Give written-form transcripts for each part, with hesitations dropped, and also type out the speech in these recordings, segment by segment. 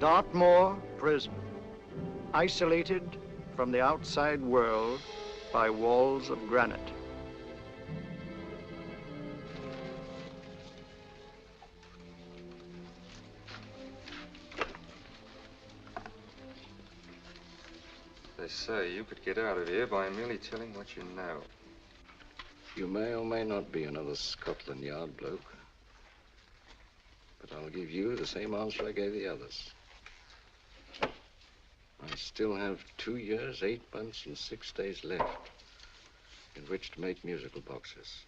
Dartmoor Prison, isolated from the outside world by walls of granite. They say you could get out of here by merely telling what you know. You may or may not be another Scotland Yard bloke. But I'll give you the same answer I gave the others. I still have 2 years, 8 months, and 6 days left in which to make musical boxes.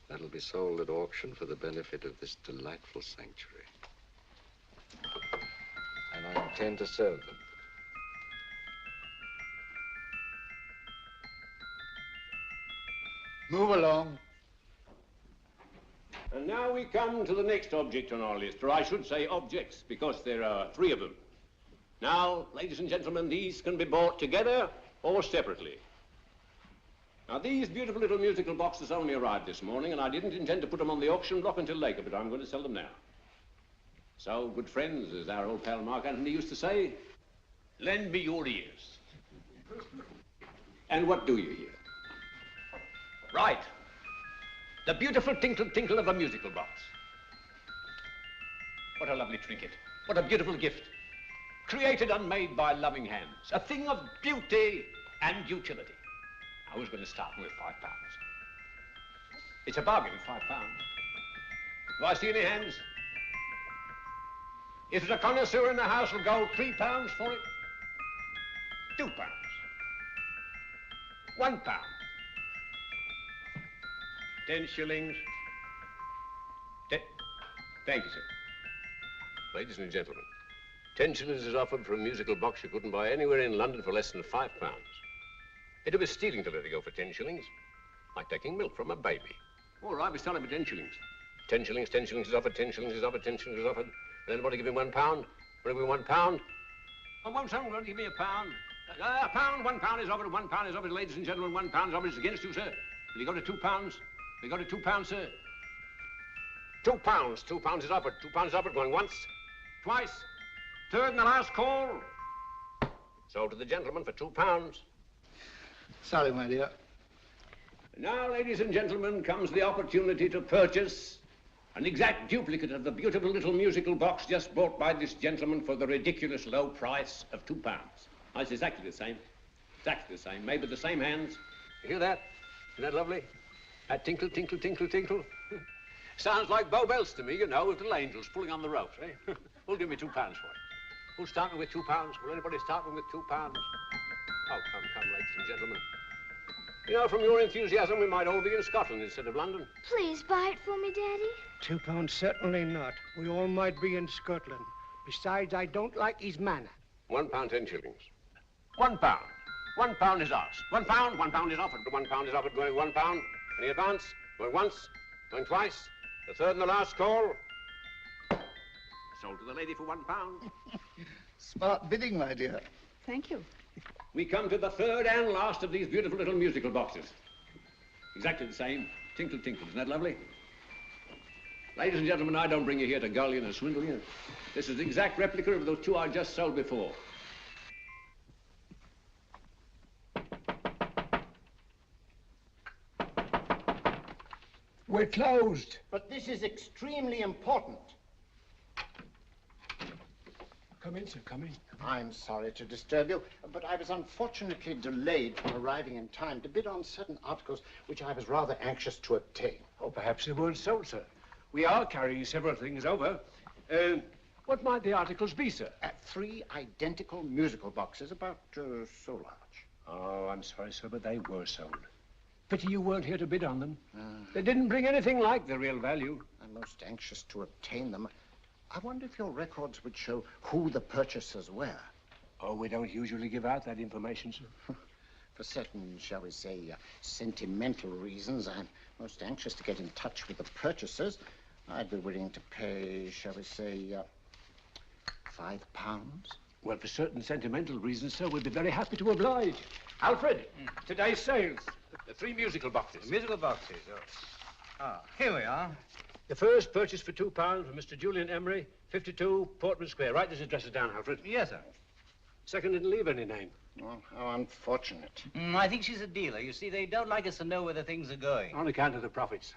That'll be sold at auction for the benefit of this delightful sanctuary. And I intend to serve them. Move along. And now we come to the next object on our list, or I should say objects, because there are 3 of them. Now, ladies and gentlemen, these can be bought together or separately. Now, these beautiful little musical boxes only arrived this morning, and I didn't intend to put them on the auction block until later, but I'm going to sell them now. So, good friends, as our old pal Mark Antony used to say, lend me your ears. And what do you hear? Right. The beautiful tinkle tinkle of a musical box. What a lovely trinket. What a beautiful gift. Created and made by loving hands. A thing of beauty and utility. I was going to start with £5. It's a bargain, £5. Do I see any hands? If there's a connoisseur in the house, will go £3 for it. £2. £1. 10 shillings. Thank you, sir. Ladies and gentlemen, 10 shillings is offered for a musical box you couldn't buy anywhere in London for less than £5. It'd be stealing to let it go for 10 shillings. Like taking milk from a baby. All right, we're selling for 10 shillings. 10 shillings, 10 shillings is offered, 10 shillings is offered, 10 shillings is offered. Will anybody give me £1? Will you give me £1? Oh, won't someone give me £1? A pound, £1 is offered, £1 is offered, ladies and gentlemen, £1 is offered. It's against you, sir. Will you go to £2? Will you go to £2, sir? £2. £2 is offered. £2 is offered. Going once, twice, third and the last call. Sold to the gentleman for £2. Sorry, my dear. Now, ladies and gentlemen, comes the opportunity to purchase an exact duplicate of the beautiful little musical box just bought by this gentleman for the ridiculous low price of £2. Oh, it's exactly the same. Exactly the same. Made with the same hands. You hear that? Isn't that lovely? That tinkle, tinkle, tinkle, tinkle. Sounds like Bow Bells to me, you know, with little angels pulling on the ropes, eh? Who'll give me £2 for it? Who'll start me with £2? Will anybody start me with £2? Oh, come, ladies and gentlemen. You know, from your enthusiasm, we might all be in Scotland instead of London. Please buy it for me, Daddy. £2, certainly not. We all might be in Scotland. Besides, I don't like his manner. £1, 10 shillings. £1. £1 is asked. £1, £1 is offered. £1 is offered, going £1. Any advance? Going once, going twice. The third and the last call. Sold to the lady for £1. Smart bidding, my dear. Thank you. We come to the third and last of these beautiful little musical boxes. Exactly the same. Tinkle, tinkle. Isn't that lovely? Ladies and gentlemen, I don't bring you here to gull you and swindle you. This is the exact replica of those 2 I just sold before. We're closed. But this is extremely important. Come in, sir, come in. I'm sorry to disturb you, but I was unfortunately delayed from arriving in time to bid on certain articles which I was rather anxious to obtain. Oh, perhaps they weren't sold, sir. We are carrying several things over. What might the articles be, sir? 3 identical musical boxes, about so large. Oh, I'm sorry, sir, but they were sold. Pity you weren't here to bid on them. They didn't bring anything like the real value. I'm most anxious to obtain them. I wonder if your records would show who the purchasers were. Oh, we don't usually give out that information, sir. For certain, shall we say, sentimental reasons, I'm most anxious to get in touch with the purchasers. I'd be willing to pay, shall we say, £5. Well, for certain sentimental reasons, sir, we'd be very happy to oblige. Alfred, today's sales. The 3 musical boxes. Musical boxes, oh. Ah, here we are. The first purchase for £2 from Mr. Julian Emery, 52 Portman Square. Write these addresses down, Alfred. Yes, sir. Second didn't leave any name. Oh, how unfortunate. I think she's a dealer. You see, they don't like us to know where the things are going. On account of the profits.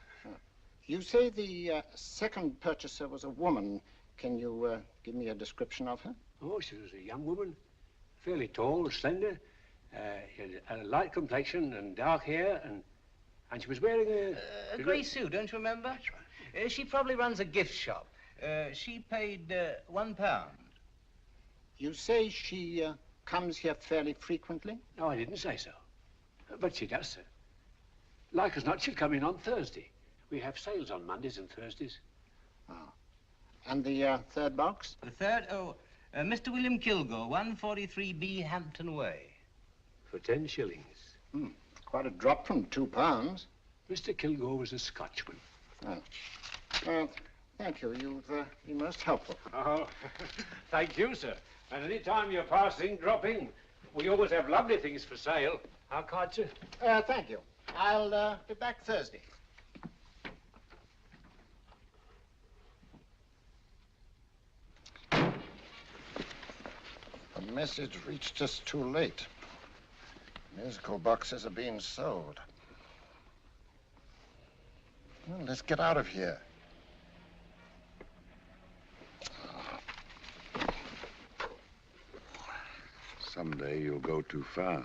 You say the second purchaser was a woman. Can you give me a description of her? Oh, she was a young woman. Fairly tall, slender. Had a light complexion and dark hair, and she was wearing A grey suit, don't you remember? That's right. She probably runs a gift shop. She paid £1. You say she comes here fairly frequently? No, I didn't say so. But she does, sir. Like as not, she'll come in on Thursday. We have sales on Mondays and Thursdays. Oh. And the third box? The third? Oh, Mr. William Kilgore, 143B Hampton Way. For 10 shillings. Quite a drop from £2. Mr. Kilgore was a Scotchman. Oh. Well, thank you. You've been most helpful. Oh, thank you, sir. And any time you're passing, drop in. We always have lovely things for sale. How kind, sir? Thank you. I'll be back Thursday. The message reached us too late. Musical boxes are being sold. Well, let's get out of here. Someday you'll go too far.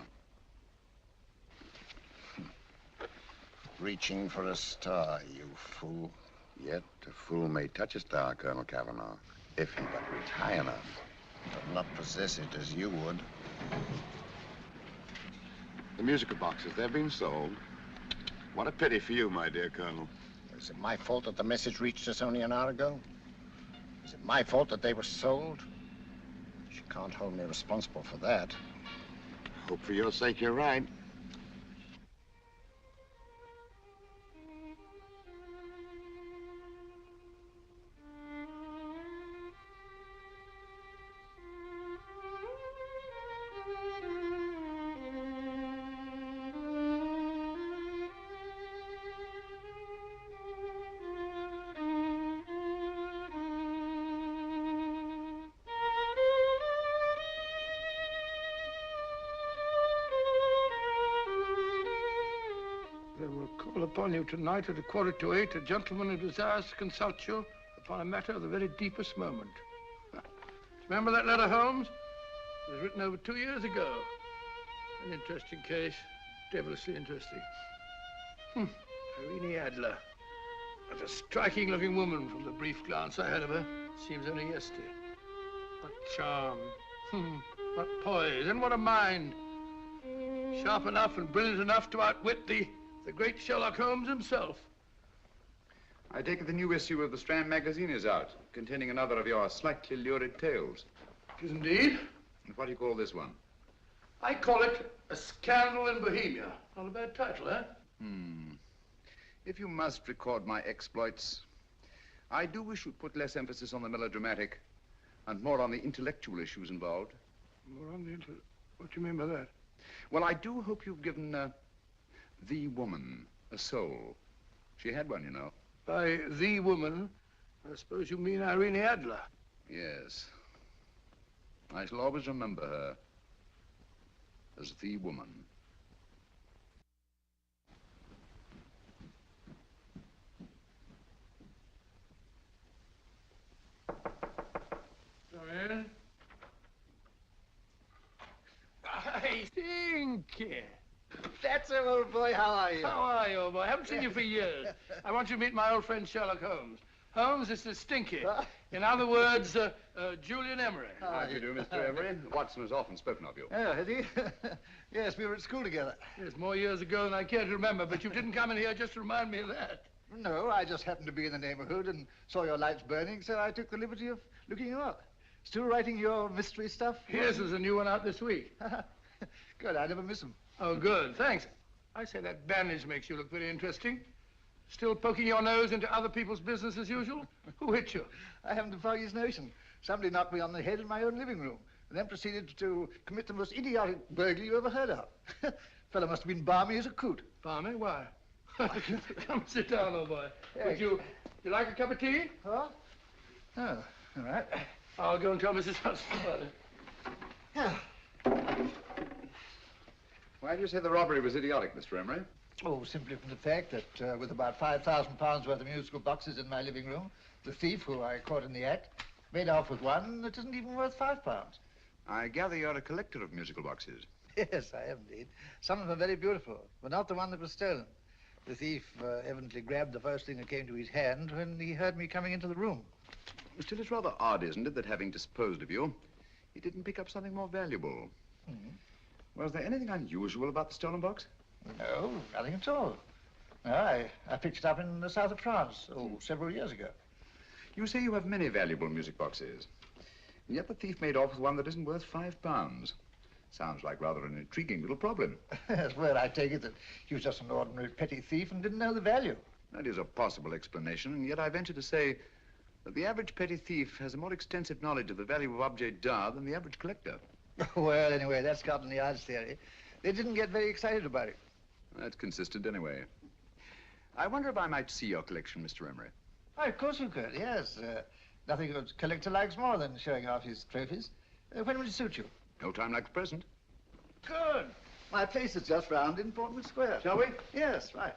Reaching for a star, you fool. Yet a fool may touch a star, Colonel Cavanaugh, if he but reach high enough. But not possess it as you would. The musical boxes, they're being sold. What a pity for you, my dear Colonel. Is it my fault that the message reached us only an hour ago? Is it my fault that they were sold? You can't hold me responsible for that. Hope for your sake you're right. Upon you tonight at 7:45, a gentleman who desires to consult you upon a matter of the very deepest moment. Remember that letter, Holmes? It was written over 2 years ago. An interesting case, devilishly interesting. Irene Adler. What a striking-looking woman from the brief glance I had of her. Seems only yesterday. What charm. What poise, and what a mind. Sharp enough and brilliant enough to outwit the great Sherlock Holmes himself. I take it the new issue of the Strand magazine is out, containing another of your slightly lurid tales. It is indeed. And what do you call this one? I call it A Scandal in Bohemia. Not a bad title, eh? If you must record my exploits, I do wish you'd put less emphasis on the melodramatic and more on the intellectual issues involved. More on the what do you mean by that? Well, I do hope you've given the woman a soul. She had one, you know. By the woman, I suppose you mean Irene Adler. Yes. I shall always remember her as the woman. Come in. I Stinky. That's it, old boy. How are you? How are you, old boy? I haven't seen you for years. I want you to meet my old friend Sherlock Holmes. Holmes, this is Stinky. In other words, Julian Emery. How do you do, Mr. Emery? Watson has often spoken of you. Oh, has he? Yes, we were at school together. Yes, more years ago than I care to remember, but you didn't come in here just to remind me of that. No, I just happened to be in the neighborhood and saw your lights burning, so I took the liberty of looking you up. Still writing your mystery stuff? Yes, there's a new one out this week. Good, I never miss them. Oh, good, thanks. I say that bandage makes you look very interesting. Still poking your nose into other people's business as usual? Who hit you? I haven't the foggiest notion. Somebody knocked me on the head in my own living room, and then proceeded to commit the most idiotic burglary you ever heard of. Fellow must have been balmy as a coot. Balmy? Why? Come sit down, old boy. Would you like a cup of tea? Huh? Oh, all right. I'll go and tell Mrs. Hudson about it. Yeah. Why do you say the robbery was idiotic, Mr. Emery? Oh, simply from the fact that with about £5,000 worth of musical boxes in my living room, the thief, who I caught in the act, made off with one that isn't even worth £5. I gather you're a collector of musical boxes. Yes, I am indeed. Some of them are very beautiful, but not the one that was stolen. The thief evidently grabbed the first thing that came to his hand when he heard me coming into the room. Still, it's rather odd, isn't it, that having disposed of you, he didn't pick up something more valuable. Was there anything unusual about the stolen box? No, nothing at all. No, I picked it up in the south of France, several years ago. You say you have many valuable music boxes, and yet the thief made off with one that isn't worth £5. Sounds like rather an intriguing little problem. Yes, well, I take it that he was just an ordinary petty thief and didn't know the value. That is a possible explanation, and yet I venture to say that the average petty thief has a more extensive knowledge of the value of objets d'art than the average collector. Well, anyway, that's Scotland Yard's theory. They didn't get very excited about it. That's consistent anyway. I wonder if I might see your collection, Mr. Emery. Oh, of course you could, yes. Nothing a collector likes more than showing off his trophies. When would it suit you? No time like the present. Good. My place is just round in Portman Square. Shall we? Yes, right.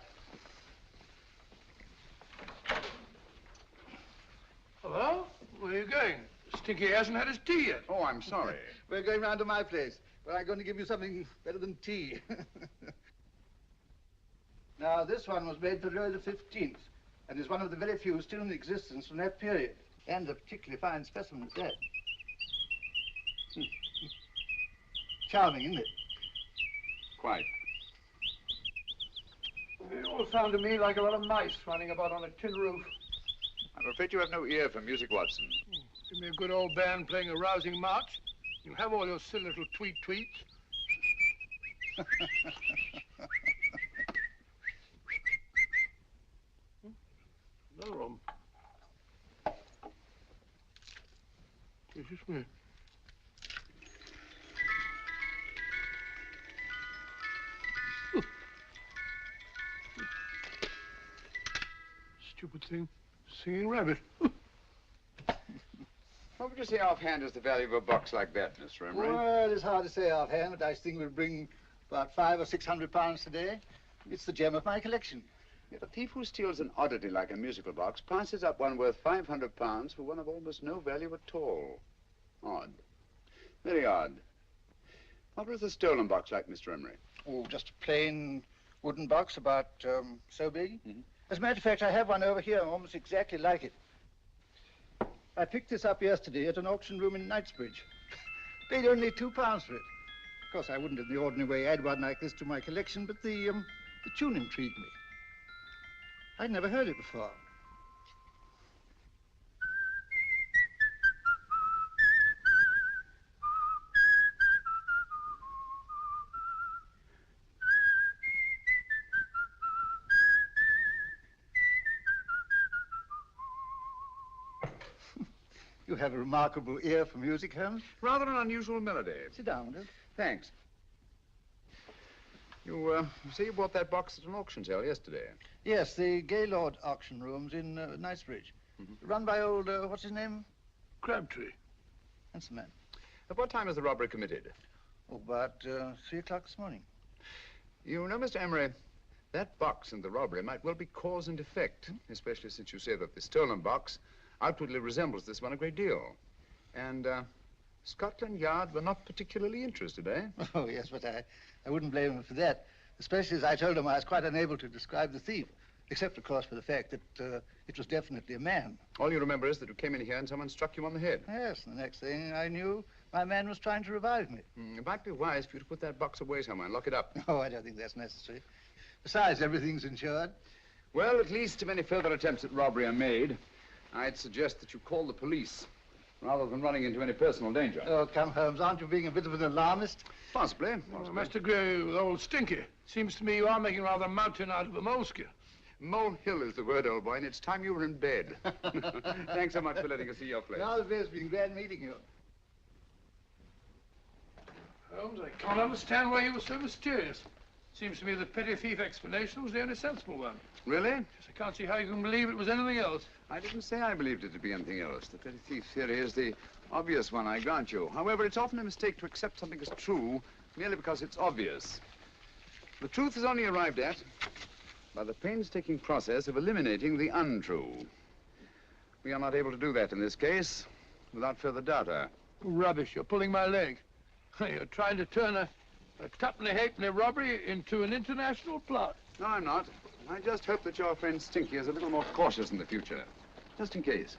Hello? Where are you going? Stinky hasn't had his tea yet. Oh, I'm sorry. We're going round to my place, where I'm going to give you something better than tea. Now, this one was made for Louis XV, and is one of the very few still in existence from that period. And a particularly fine specimen at that. Charming, isn't it? Quite. It all sounded to me like a lot of mice running about on a tin roof. I'm afraid you have no ear for music, Watson. Give me a good old band playing a rousing march. You have all your silly little tweets. Another one. Excuse me. Stupid thing. Singing rabbit. What would you say offhand is the value of a box like that, Mr. Emery? Well, it's hard to say offhand, but I think we'll bring about £500 or £600 today. It's the gem of my collection. Yet a thief who steals an oddity like a musical box passes up one worth £500 for one of almost no value at all. Odd. Very odd. What was the stolen box like, Mr. Emery? Oh, just a plain wooden box about so big. As a matter of fact, I have one over here almost exactly like it. I picked this up yesterday at an auction room in Knightsbridge. Paid only £2 for it. Of course, I wouldn't in the ordinary way add one like this to my collection, but the tune intrigued me. I'd never heard it before. You have a remarkable ear for music, Holmes. Rather an unusual melody. Sit down, will you? Thanks. You say you bought that box at an auction sale yesterday? Yes, the Gaylord auction rooms in Knightsbridge. Run by old, what's his name? Crabtree. That's the man. At what time was the robbery committed? Oh, about 3 o'clock this morning. You know, Mr. Emery, that box and the robbery might well be cause and effect, especially since you say that the stolen box outwardly resembles this one a great deal. And Scotland Yard were not particularly interested, eh? Oh, yes, but I wouldn't blame him for that, especially as I told him I was quite unable to describe the thief, except, of course, for the fact that it was definitely a man. All you remember is that you came in here and someone struck you on the head. Yes, and the next thing I knew, my man was trying to revive me. It might be wise for you to put that box away somewhere and lock it up. Oh, I don't think that's necessary. Besides, everything's insured. Well, at least if any further attempts at robbery are made, I'd suggest that you call the police, rather than running into any personal danger. Oh, come, Holmes, aren't you being a bit of an alarmist? Possibly. Well, I must agree with old Stinky. Seems to me you are making rather a mountain out of a moleskin. Molehill is the word, old boy, and it's time you were in bed. Thanks so much for letting us see your place. Now, it's been glad meeting you. Holmes, I can't understand why you were so mysterious. Seems to me the petty thief explanation was the only sensible one. Really? Yes, I can't see how you can believe it was anything else. I didn't say I believed it to be anything else. The petty thief theory is the obvious one, I grant you. However, it's often a mistake to accept something as true merely because it's obvious. The truth is only arrived at by the painstaking process of eliminating the untrue. We are not able to do that in this case without further data. Rubbish, you're pulling my leg. You're trying to turn a tuppenny halfpenny robbery into an international plot. No, I'm not. I just hope that your friend Stinky is a little more cautious in the future. Just in case.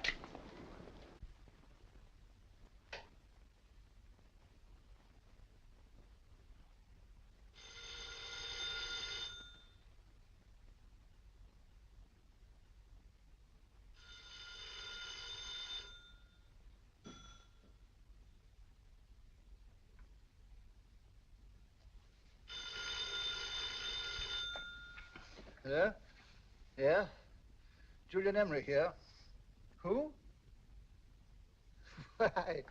Hello? Yeah? Julian Emery here. Who? Why,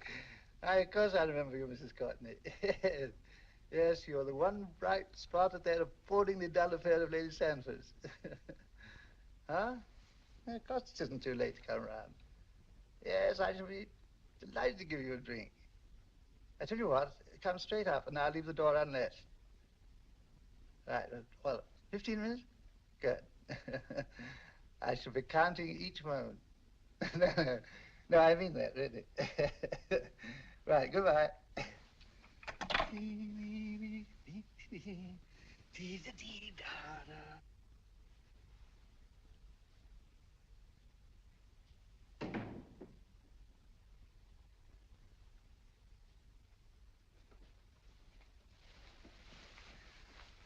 of course I remember you, Mrs. Courtney. Yes, you're the one bright spot at that appallingly dull affair of Lady Sanford's. Huh? Of course it isn't too late to come round. Yes, I shall be delighted to give you a drink. I tell you what, come straight up and I'll leave the door unlatched. Right, well, 15 minutes? Good. I shall be counting each moment. No, I mean that, really. Right, goodbye.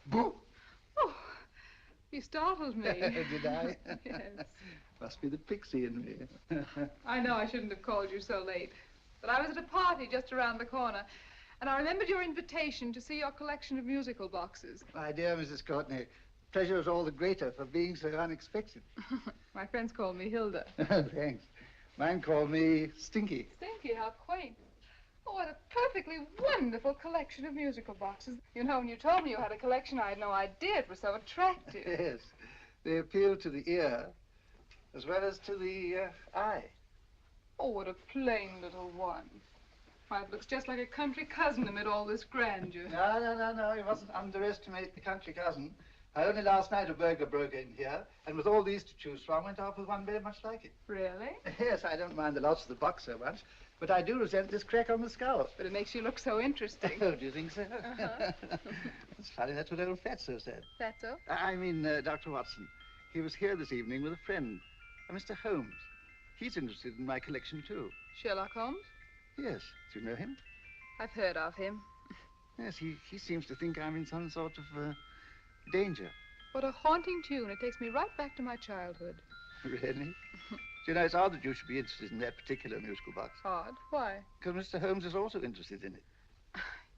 Boo! Oh, you startled me. Did I? Yes. Must be the pixie in me. I know I shouldn't have called you so late, but I was at a party just around the corner, and I remembered your invitation to see your collection of musical boxes. My dear Mrs. Courtney, pleasure is all the greater for being so unexpected. My friends call me Hilda. Thanks. Mine call me Stinky. Stinky, how quaint. Oh, what a perfectly wonderful collection of musical boxes. You know, when you told me you had a collection, I had no idea it was so attractive. Yes. They appeal to the ear as well as to the eye. Oh, what a plain little one. Why, it looks just like a country cousin amid all this grandeur. No. You mustn't underestimate the country cousin. Only last night a burglar broke in here, and with all these to choose from, went off with one very much like it. Really? Yes, I don't mind the loss of the box so much, but I do resent this crack on the skull. But it makes you look so interesting. Oh, do you think so? Uh-huh. It's funny, that's what old Fatso said. Fatso? I mean, Dr. Watson. He was here this evening with a friend, a Mr. Holmes. He's interested in my collection, too. Sherlock Holmes? Yes. Do you know him? I've heard of him. Yes, he seems to think I'm in some sort of danger. What a haunting tune. It takes me right back to my childhood. Really? You know, it's odd that you should be interested in that particular musical box. Odd? Why? Because Mr. Holmes is also interested in it.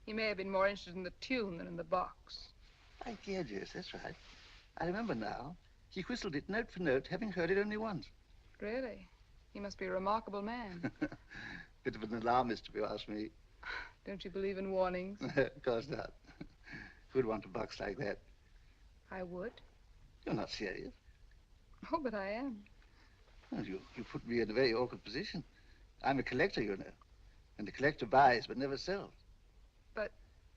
He may have been more interested in the tune than in the box. My dear, yes, that's right. I remember now. He whistled it note for note, having heard it only once. Really? He must be a remarkable man. Bit of an alarmist, if you ask me. Don't you believe in warnings? Of course not. Who'd want a box like that? I would. You're not serious. Oh, but I am. Well, you put me in a very awkward position. I'm a collector, you know. And a collector buys but never sells. But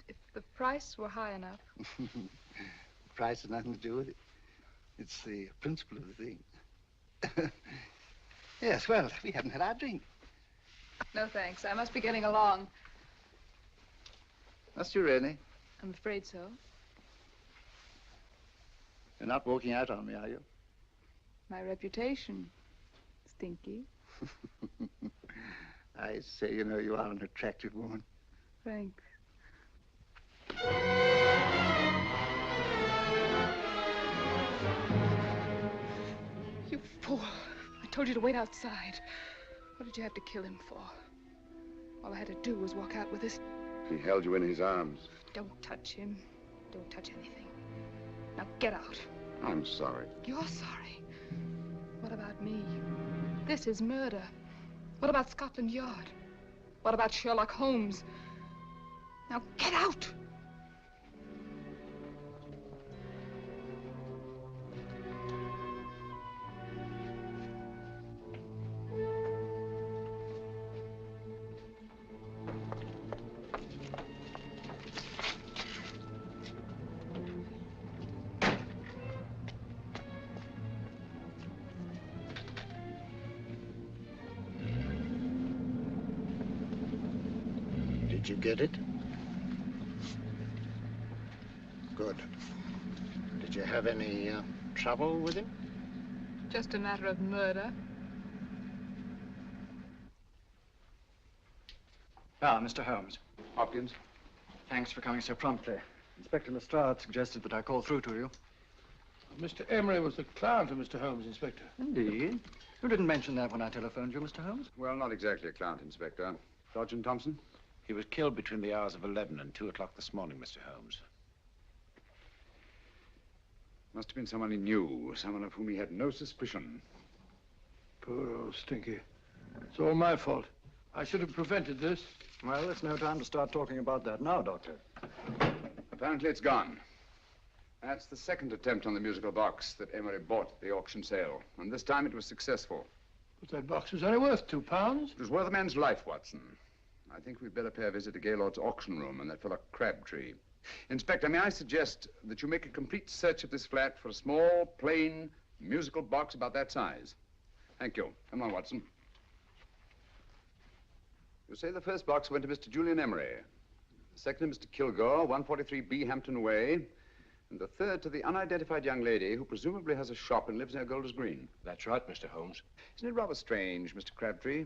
if the price were high enough... The price has nothing to do with it. It's the principle of the thing. Yes, well, we haven't had our drink. No, thanks. I must be getting along. Must you really? I'm afraid so. You're not walking out on me, are you? My reputation, Stinky. I say, you know, you are an attractive woman. Thanks. You fool. I told you to wait outside. What did you have to kill him for? All I had to do was walk out with this. He held you in his arms. Don't touch him. Don't touch anything. Now get out. I'm sorry. You're sorry. What about me? This is murder. What about Scotland Yard? What about Sherlock Holmes? Now get out! Did you get it? Good. Did you have any trouble with him? Just a matter of murder. Ah, Mr. Holmes. Hopkins? Thanks for coming so promptly. Inspector Lestrade suggested that I call through to you. Mr. Emery was the client of Mr. Holmes, Inspector. Indeed. You didn't mention that when I telephoned you, Mr. Holmes. Well, not exactly a client, Inspector. Sergeant Thompson? He was killed between the hours of 11 and 2 o'clock this morning, Mr. Holmes. Must have been someone he knew, someone of whom he had no suspicion. Poor old Stinky. It's all my fault. I should have prevented this. Well, it's no time to start talking about that now, Doctor. Apparently it's gone. That's the second attempt on the musical box that Emery bought at the auction sale. And this time it was successful. But that box was only worth £2. It was worth a man's life, Watson. I think we'd better pay a visit to Gaylord's auction room and that fellow Crabtree. Inspector, may I suggest that you make a complete search of this flat for a small, plain, musical box about that size. Thank you. Come on, Watson. You say the first box went to Mr. Julian Emery. The second to Mr. Kilgore, 143B Hampton Way. And the third to the unidentified young lady who presumably has a shop and lives near Golders Green. That's right, Mr. Holmes. Isn't it rather strange, Mr. Crabtree,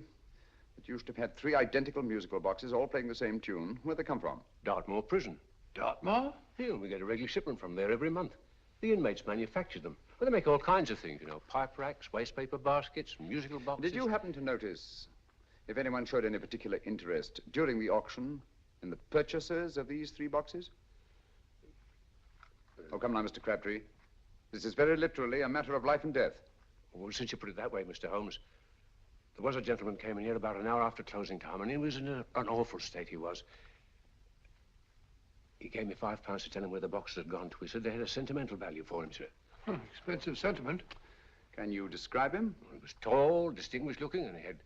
that you should have had 3 identical musical boxes all playing the same tune? Where'd they come from? Dartmoor Prison. Dartmoor? Yeah, we get a regular shipment from there every month. The inmates manufacture them. Well, they make all kinds of things, you know, pipe racks, waste paper baskets, musical boxes. Did you happen to notice if anyone showed any particular interest during the auction in the purchasers of these 3 boxes? Oh, come now, Mr. Crabtree. This is very literally a matter of life and death. Well, since you put it that way, Mr. Holmes, there was a gentleman came in here about an hour after closing time, and he was in an awful state, he was. He gave me £5 to tell him where the boxes had gone to. He said they had a sentimental value for him, sir. Expensive sentiment. Can you describe him? He was tall, distinguished looking, and he had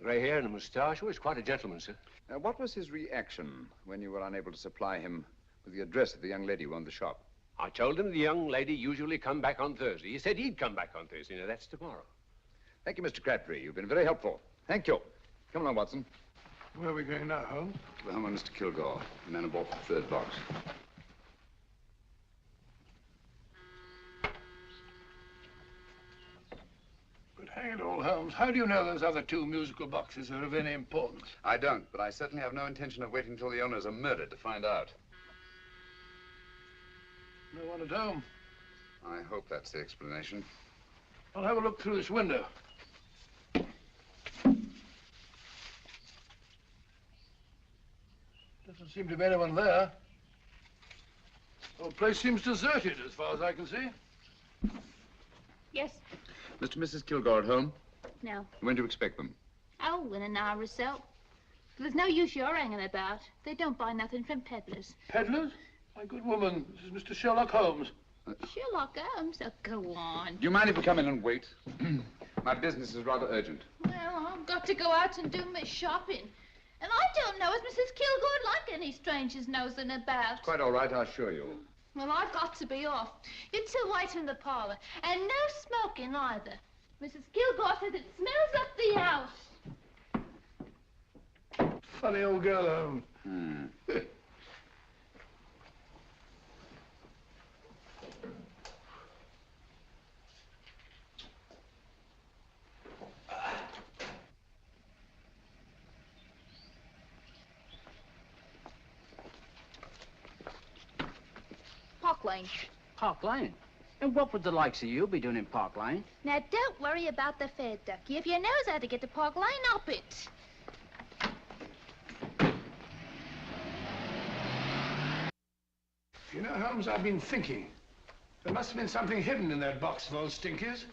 grey hair and a moustache. He was quite a gentleman, sir. What was his reaction when you were unable to supply him with the address of the young lady who owned the shop? I told him the young lady usually come back on Thursday. He said he'd come back on Thursday. Now, that's tomorrow. Thank you, Mr. Crabtree. You've been very helpful. Thank you. Come along, Watson. Where are we going now, Holmes? To the home of Mr. Kilgore, the man who bought the 3rd box. But hang it all, Holmes, how do you know those other 2 musical boxes are of any importance? I don't, but I certainly have no intention of waiting until the owners are murdered to find out. No one at home. I hope that's the explanation. I'll have a look through this window. Doesn't seem to be anyone there. The whole place seems deserted as far as I can see. Yes. Mr. and Mrs. Kilgore at home? No. When do you expect them? Oh, in an hour or so. There's no use you're hanging about. They don't buy nothing from peddlers. Peddlers? My good woman, this is Mr. Sherlock Holmes. Sherlock Holmes? Oh, go on. Do you mind if we come in and wait? My business is rather urgent. Well, I've got to go out and do my shopping. And I don't know as Mrs. Kilgore'd like any strangers nosing about. It's quite all right, I assure you. Well, I've got to be off. You two wait in the parlor. And no smoking either. Mrs. Kilgore says it smells up the house. Funny old girl, Holmes. Park Lane. Park Lane? And what would the likes of you be doing in Park Lane? Now, don't worry about the fare, Ducky. If you knows how to get to Park Lane, up it. You know, Holmes, I've been thinking. There must have been something hidden in that box of old Stinky's.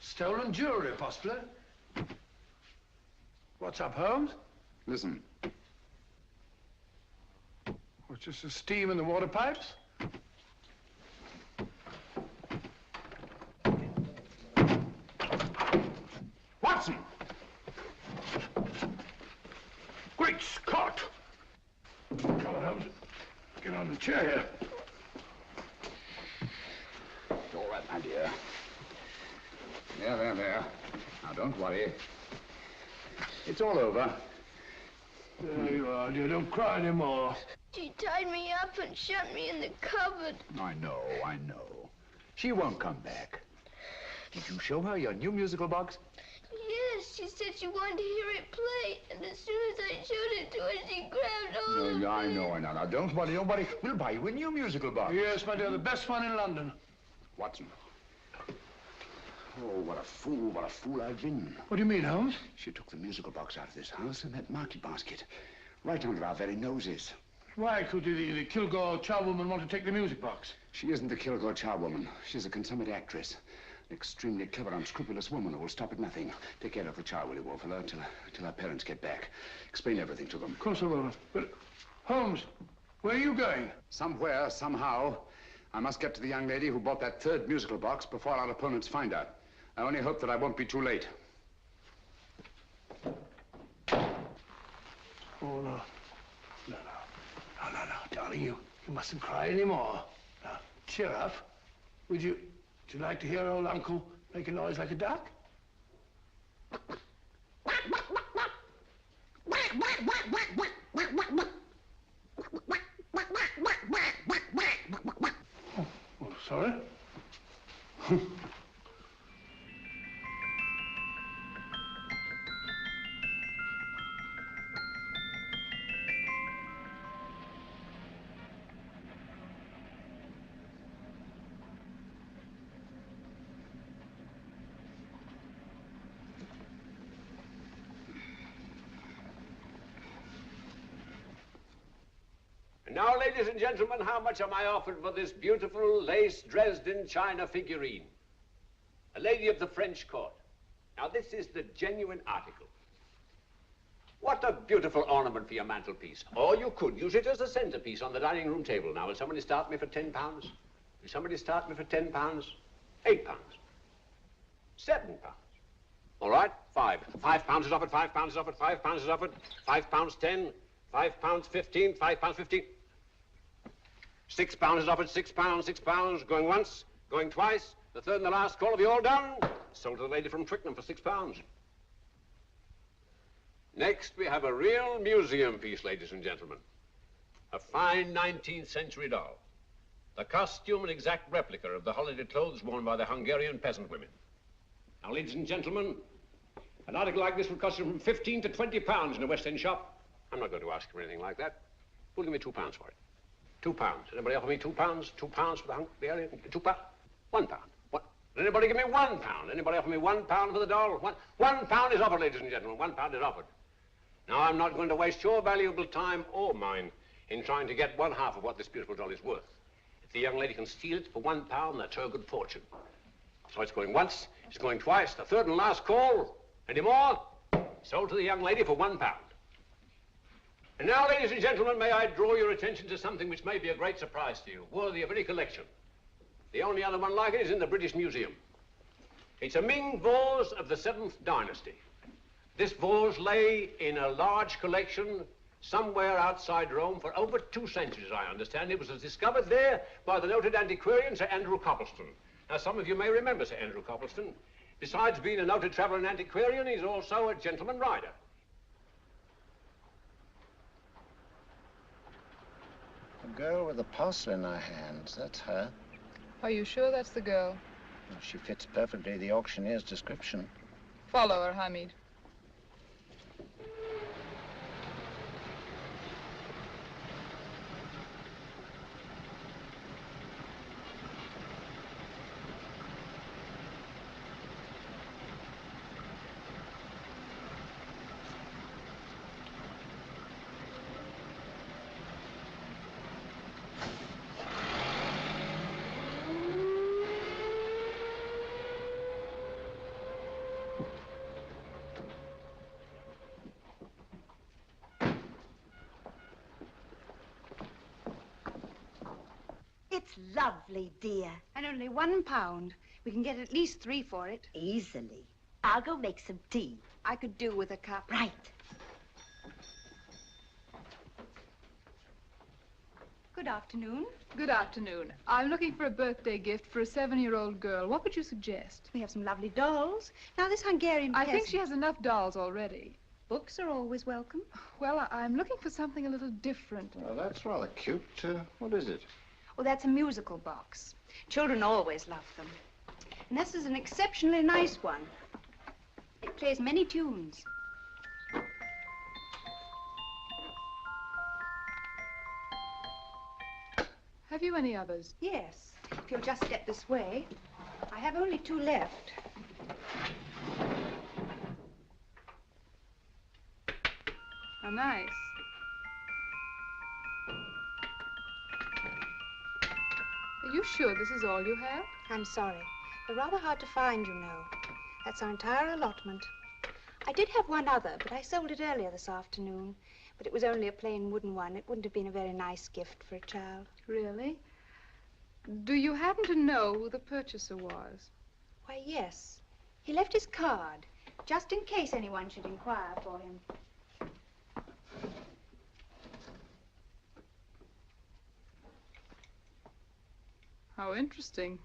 Stolen jewelry, possibly. What's up, Holmes? Listen. What's just the steam in the water pipes? Watson! Great Scott! Come on, Holmes. Get on the chair here. It's all right, my dear. There. Now, don't worry. It's all over. There you are, dear. Don't cry anymore. She tied me up and shut me in the cupboard. I know. She won't come back. Did you show her your new musical box? Yes, she said she wanted to hear it play, and as soon as I showed it to her, she grabbed hold of me. I know. Now, don't worry. We'll buy you a new musical box. Yes, my dear, the best one in London. Watson. Oh, what a fool I've been. What do you mean, Holmes? She took the musical box out of this house in that market basket, right under our very noses. Why could the Kilgore charwoman want to take the music box? She isn't the Kilgore charwoman. She's a consummate actress. An extremely clever, unscrupulous woman who will stop at nothing. Take care of the child, will you, Wolfella, till our parents get back. Explain everything to them. Of course I will. But, Holmes, where are you going? Somewhere, somehow. I must get to the young lady who bought that third musical box before our opponents find her. I only hope that I won't be too late. Oh, no. No, darling, you mustn't cry anymore. Now, cheer up. Would you like to hear old Uncle make a noise like a duck? Oh, sorry. Now, ladies and gentlemen, how much am I offered for this beautiful lace Dresden china figurine? A lady of the French court. Now, this is the genuine article. What a beautiful ornament for your mantelpiece. Or you could use it as a centerpiece on the dining room table. Now, will somebody start me for £10? Will somebody start me for £10? £8? £7? All right, £5 is offered, £5 is offered, £5 is offered, £5.10, £5.15, £5.15. £6 is offered, £6, going once, going twice. The third and the last call. Have you all done? Sold to the lady from Twickenham for £6. Next, we have a real museum piece, ladies and gentlemen. A fine 19th century doll. The costume an exact replica of the holiday clothes worn by the Hungarian peasant women. Now, ladies and gentlemen, an article like this would cost you from £15 to £20 in a West End shop. I'm not going to ask for anything like that. Who'll give me £2 for it? £2. Anybody offer me £2? £2 for the Hungarian? £2? £1. What? Anybody give me £1? Anybody offer me £1 for the doll? £1 is offered, ladies and gentlemen. £1 is offered. Now, I'm not going to waste your valuable time or mine in trying to get one half of what this beautiful doll is worth. If the young lady can steal it for £1, that's her good fortune. So it's going once, it's going twice, the third and last call. Any more? Sold to the young lady for £1. And now, ladies and gentlemen, may I draw your attention to something which may be a great surprise to you, worthy of any collection. The only other one like it is in the British Museum. It's a Ming vase of the 7th dynasty. This vase lay in a large collection somewhere outside Rome for over 2 centuries, I understand. It was discovered there by the noted antiquarian, Sir Andrew Coppleston. Now, some of you may remember Sir Andrew Coppleston. Besides being a noted traveler and antiquarian, he's also a gentleman rider. The girl with the parcel in her hands, that's her. Are you sure that's the girl? Well, she fits perfectly the auctioneer's description. Follow her, Hamid. It's lovely, dear. And only £1. We can get at least 3 for it. Easily. I'll go make some tea. I could do with a cup. Right. Good afternoon. Good afternoon. I'm looking for a birthday gift for a 7-year-old girl. What would you suggest? We have some lovely dolls. Now, this Hungarian I think peasant... she has enough dolls already. Books are always welcome. Well, I'm looking for something a little different. Well, that's rather cute. What is it? Oh, that's a musical box. Children always love them. And this is an exceptionally nice one. It plays many tunes. Have you any others? Yes, if you'll just step this way. I have only 2 left. How nice. Are you sure this is all you have? I'm sorry. They're rather hard to find, you know. That's our entire allotment. I did have one other, but I sold it earlier this afternoon. But it was only a plain wooden one. It wouldn't have been a very nice gift for a child. Really? Do you happen to know who the purchaser was? Why, yes. He left his card, just in case anyone should inquire for him. How interesting.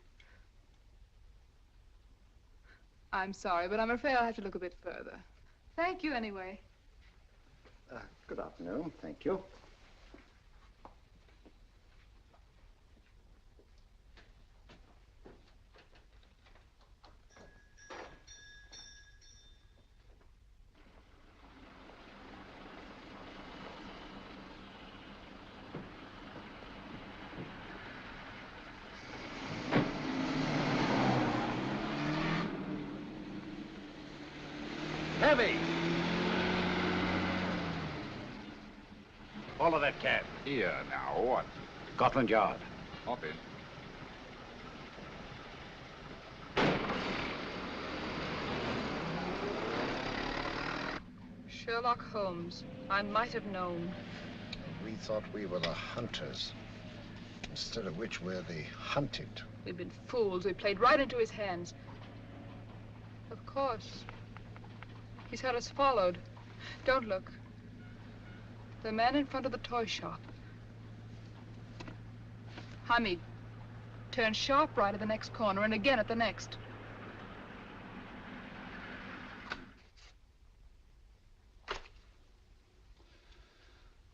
I'm sorry, but I'm afraid I'll have to look a bit further. Thank you anyway. Good afternoon. Thank you. Heavy! Follow that cab. Here now, what? Scotland Yard. Hop in. Sherlock Holmes. I might have known. We thought we were the hunters, instead of which we're the hunted. We've been fools. We played right into his hands. Of course. He's had us followed. Don't look. The man in front of the toy shop. Hamid, turn sharp right at the next corner and again at the next.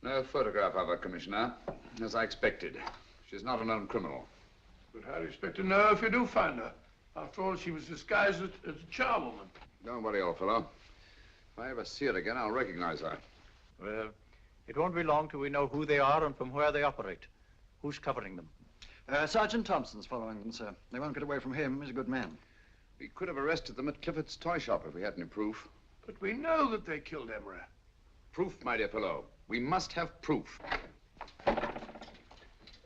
No photograph of her, Commissioner, as I expected. She's not a known criminal. But how do you expect to know if you do find her? After all, she was disguised as a charwoman. Don't worry, old fellow. If I ever see her again, I'll recognize her. Well, it won't be long till we know who they are and from where they operate. Who's covering them? Sergeant Thompson's following them, sir. They won't get away from him. He's a good man. We could have arrested them at Clifford's toy shop if we had any proof. But we know that they killed Emery. Proof, my dear fellow. We must have proof.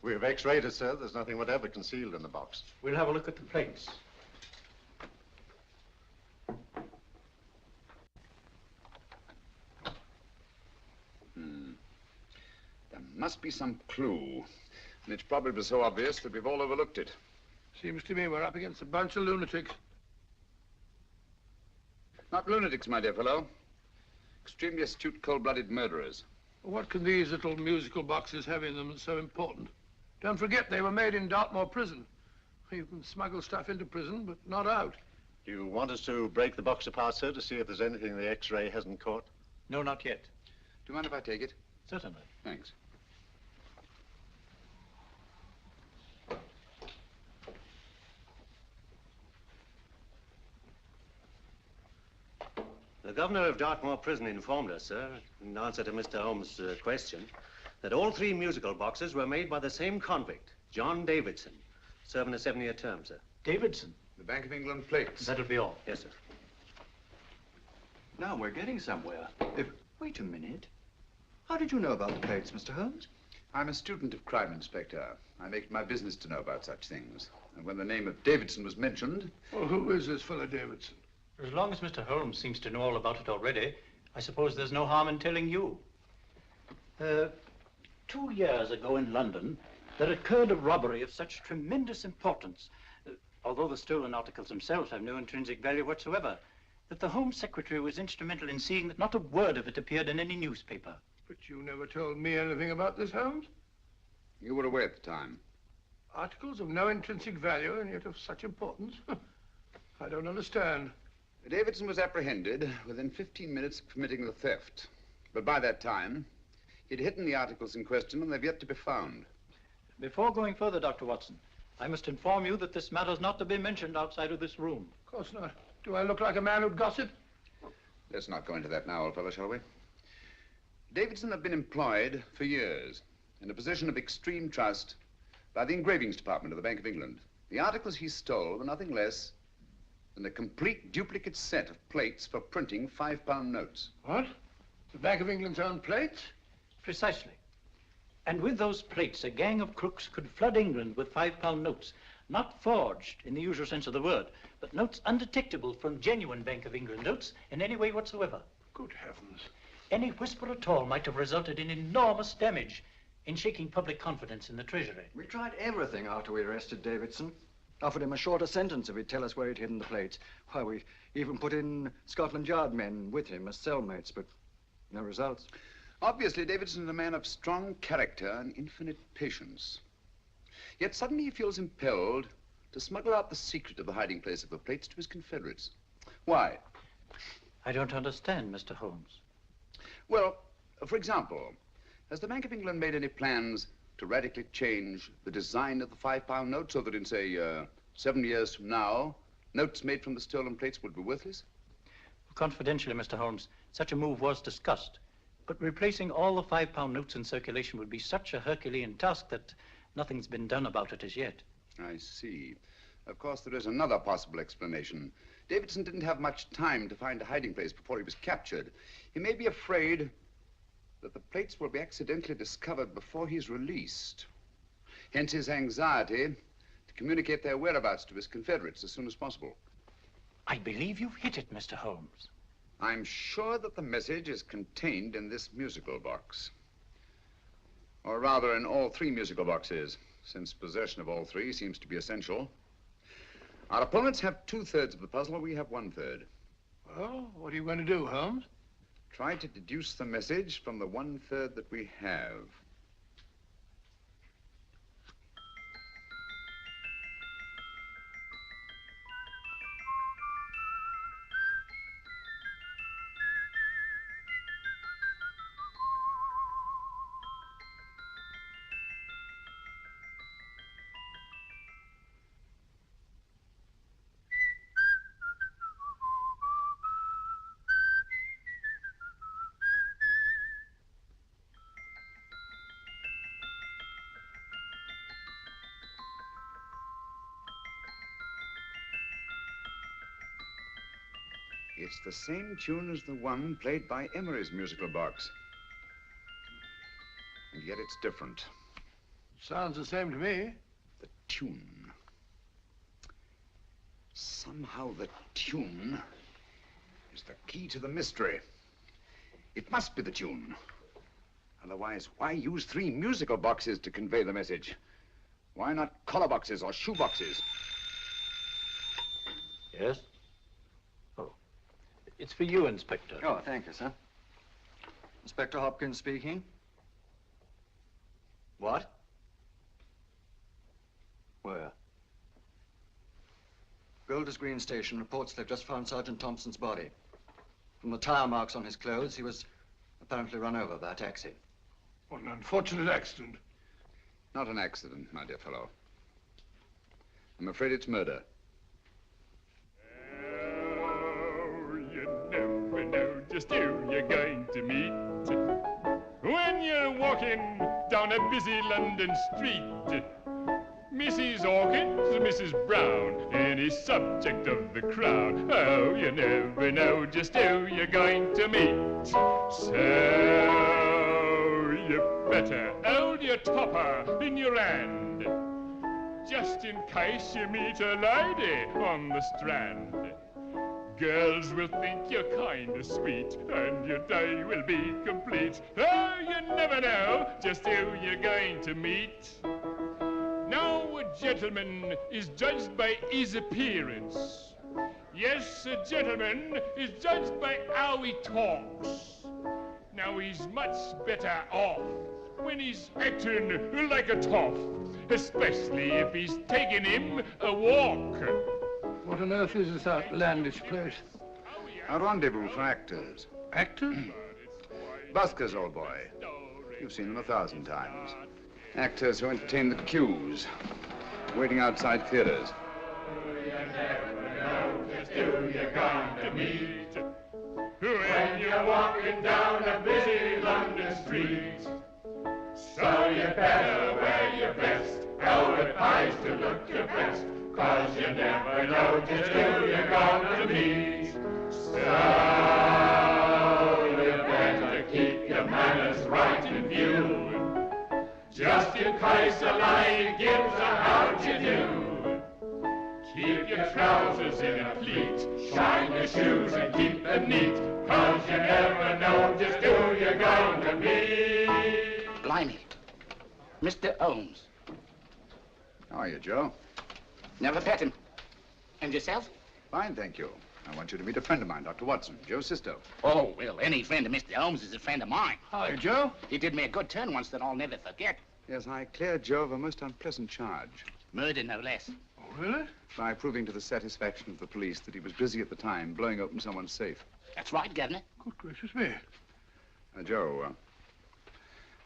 We've x-rayed it, sir. There's nothing whatever concealed in the box. We'll have a look at the plates. There must be some clue. And it's probably so obvious that we've all overlooked it. Seems to me we're up against a bunch of lunatics. Not lunatics, my dear fellow. Extremely astute, cold-blooded murderers. What can these little musical boxes have in them that's so important? Don't forget, they were made in Dartmoor prison. You can smuggle stuff into prison, but not out. Do you want us to break the box apart, sir, to see if there's anything the x-ray hasn't caught? No, not yet. Do you mind if I take it? Certainly. Thanks. The governor of Dartmoor Prison informed us, sir, in answer to Mr. Holmes' question, that all 3 musical boxes were made by the same convict, John Davidson, serving a 7-year term, sir. Davidson? The Bank of England plates. That'll be all. Yes, sir. Now we're getting somewhere. Wait a minute. How did you know about the plates, Mr. Holmes? I'm a student of crime, Inspector. I make it my business to know about such things. And when the name of Davidson was mentioned... Well, who is this fellow Davidson? As long as Mr. Holmes seems to know all about it already, I suppose there's no harm in telling you. 2 years ago in London, there occurred a robbery of such tremendous importance, although the stolen articles themselves have no intrinsic value whatsoever, that the Home Secretary was instrumental in seeing that not a word of it appeared in any newspaper. But you never told me anything about this, Holmes. You were away at the time. Articles of no intrinsic value and yet of such importance? I don't understand. Davidson was apprehended within 15 minutes of committing the theft. But by that time, he'd hidden the articles in question and they've yet to be found. Before going further, Dr. Watson, I must inform you that this matter's not to be mentioned outside of this room. Of course not. Do I look like a man who'd gossip? Let's not go into that now, old fellow, shall we? Davidson had been employed for years in a position of extreme trust by the engravings department of the Bank of England. The articles he stole were nothing less than a complete duplicate set of plates for printing £5 notes. What? The Bank of England's own plates? Precisely. And with those plates, a gang of crooks could flood England with £5 notes, not forged in the usual sense of the word, but notes undetectable from genuine Bank of England notes in any way whatsoever. Good heavens. Any whisper at all might have resulted in enormous damage in shaking public confidence in the Treasury. We tried everything after we arrested Davidson. Offered him a shorter sentence if he'd tell us where he'd hidden the plates. Why, we even put in Scotland Yard men with him as cellmates, but no results. Obviously, Davidson is a man of strong character and infinite patience. Yet suddenly he feels impelled to smuggle out the secret of the hiding place of the plates to his confederates. Why? I don't understand, Mr. Holmes. Well, for example, has the Bank of England made any plans to radically change the design of the £5 note so that in, say, 7 years from now, notes made from the stolen plates would be worthless? Confidentially, Mr. Holmes, such a move was discussed. But replacing all the £5 notes in circulation would be such a Herculean task that nothing's been done about it as yet. I see. Of course, there is another possible explanation. Davidson didn't have much time to find a hiding place before he was captured. He may be afraid that the plates will be accidentally discovered before he's released. Hence his anxiety to communicate their whereabouts to his confederates as soon as possible. I believe you've hit it, Mr. Holmes. I'm sure that the message is contained in this musical box. Or rather, in all 3 musical boxes, since possession of all 3 seems to be essential. Our opponents have 2/3 of the puzzle, we have 1/3. Well, what are you going to do, Holmes? Try to deduce the message from the 1/3 that we have. It's the same tune as the one played by Emery's musical box. And yet it's different. Sounds the same to me. The tune. Somehow the tune is the key to the mystery. It must be the tune. Otherwise, why use 3 musical boxes to convey the message? Why not collar boxes or shoe boxes? Yes? It's for you, Inspector. Oh, thank you, sir. Inspector Hopkins speaking. What? Where? Golders Green Station reports they've just found Sergeant Thompson's body. From the tire marks on his clothes, he was apparently run over by a taxi. What an unfortunate accident. Not an accident, my dear fellow. I'm afraid it's murder. Never know just who you're going to meet when you're walking down a busy London street. Mrs. Hawkins, Mrs. Brown, any subject of the crowd. Oh, you never know just who you're going to meet. So you better hold your topper in your hand, just in case you meet a lady on the Strand. Girls will think you're kind of sweet, and your day will be complete. Oh, you never know just who you're going to meet. Now, a gentleman is judged by his appearance. Yes, a gentleman is judged by how he talks. Now, he's much better off when he's acting like a toff, especially if he's taking him a walk. What on earth is this outlandish place? A rendezvous for actors. Actors? Buskers, old boy. You've seen them 1,000 times. Actors who entertain the queues, waiting outside theaters. Who you're going to meet when you're walking down a busy London street. So you better wear your best velvet pies to look your best, 'cause you never know just who you're going to meet. So you better keep your manners right in view, just in case a lady gives a how'd you do. Keep your trousers in a pleat, shine your shoes and keep them neat, 'cause you never know just who you're going to meet. Blimey. Mr. Holmes. How are you, Joe? Never met him. And yourself? Fine, thank you. I want you to meet a friend of mine, Dr. Watson, Joe Sisto. Oh, well, any friend of Mr. Holmes is a friend of mine. Hi, Joe. He did me a good turn once that I'll never forget. Yes, I cleared Joe of a most unpleasant charge. Murder, no less. Oh, really? By proving to the satisfaction of the police that he was busy at the time blowing open someone's safe. That's right, Governor. Good gracious me. Joe,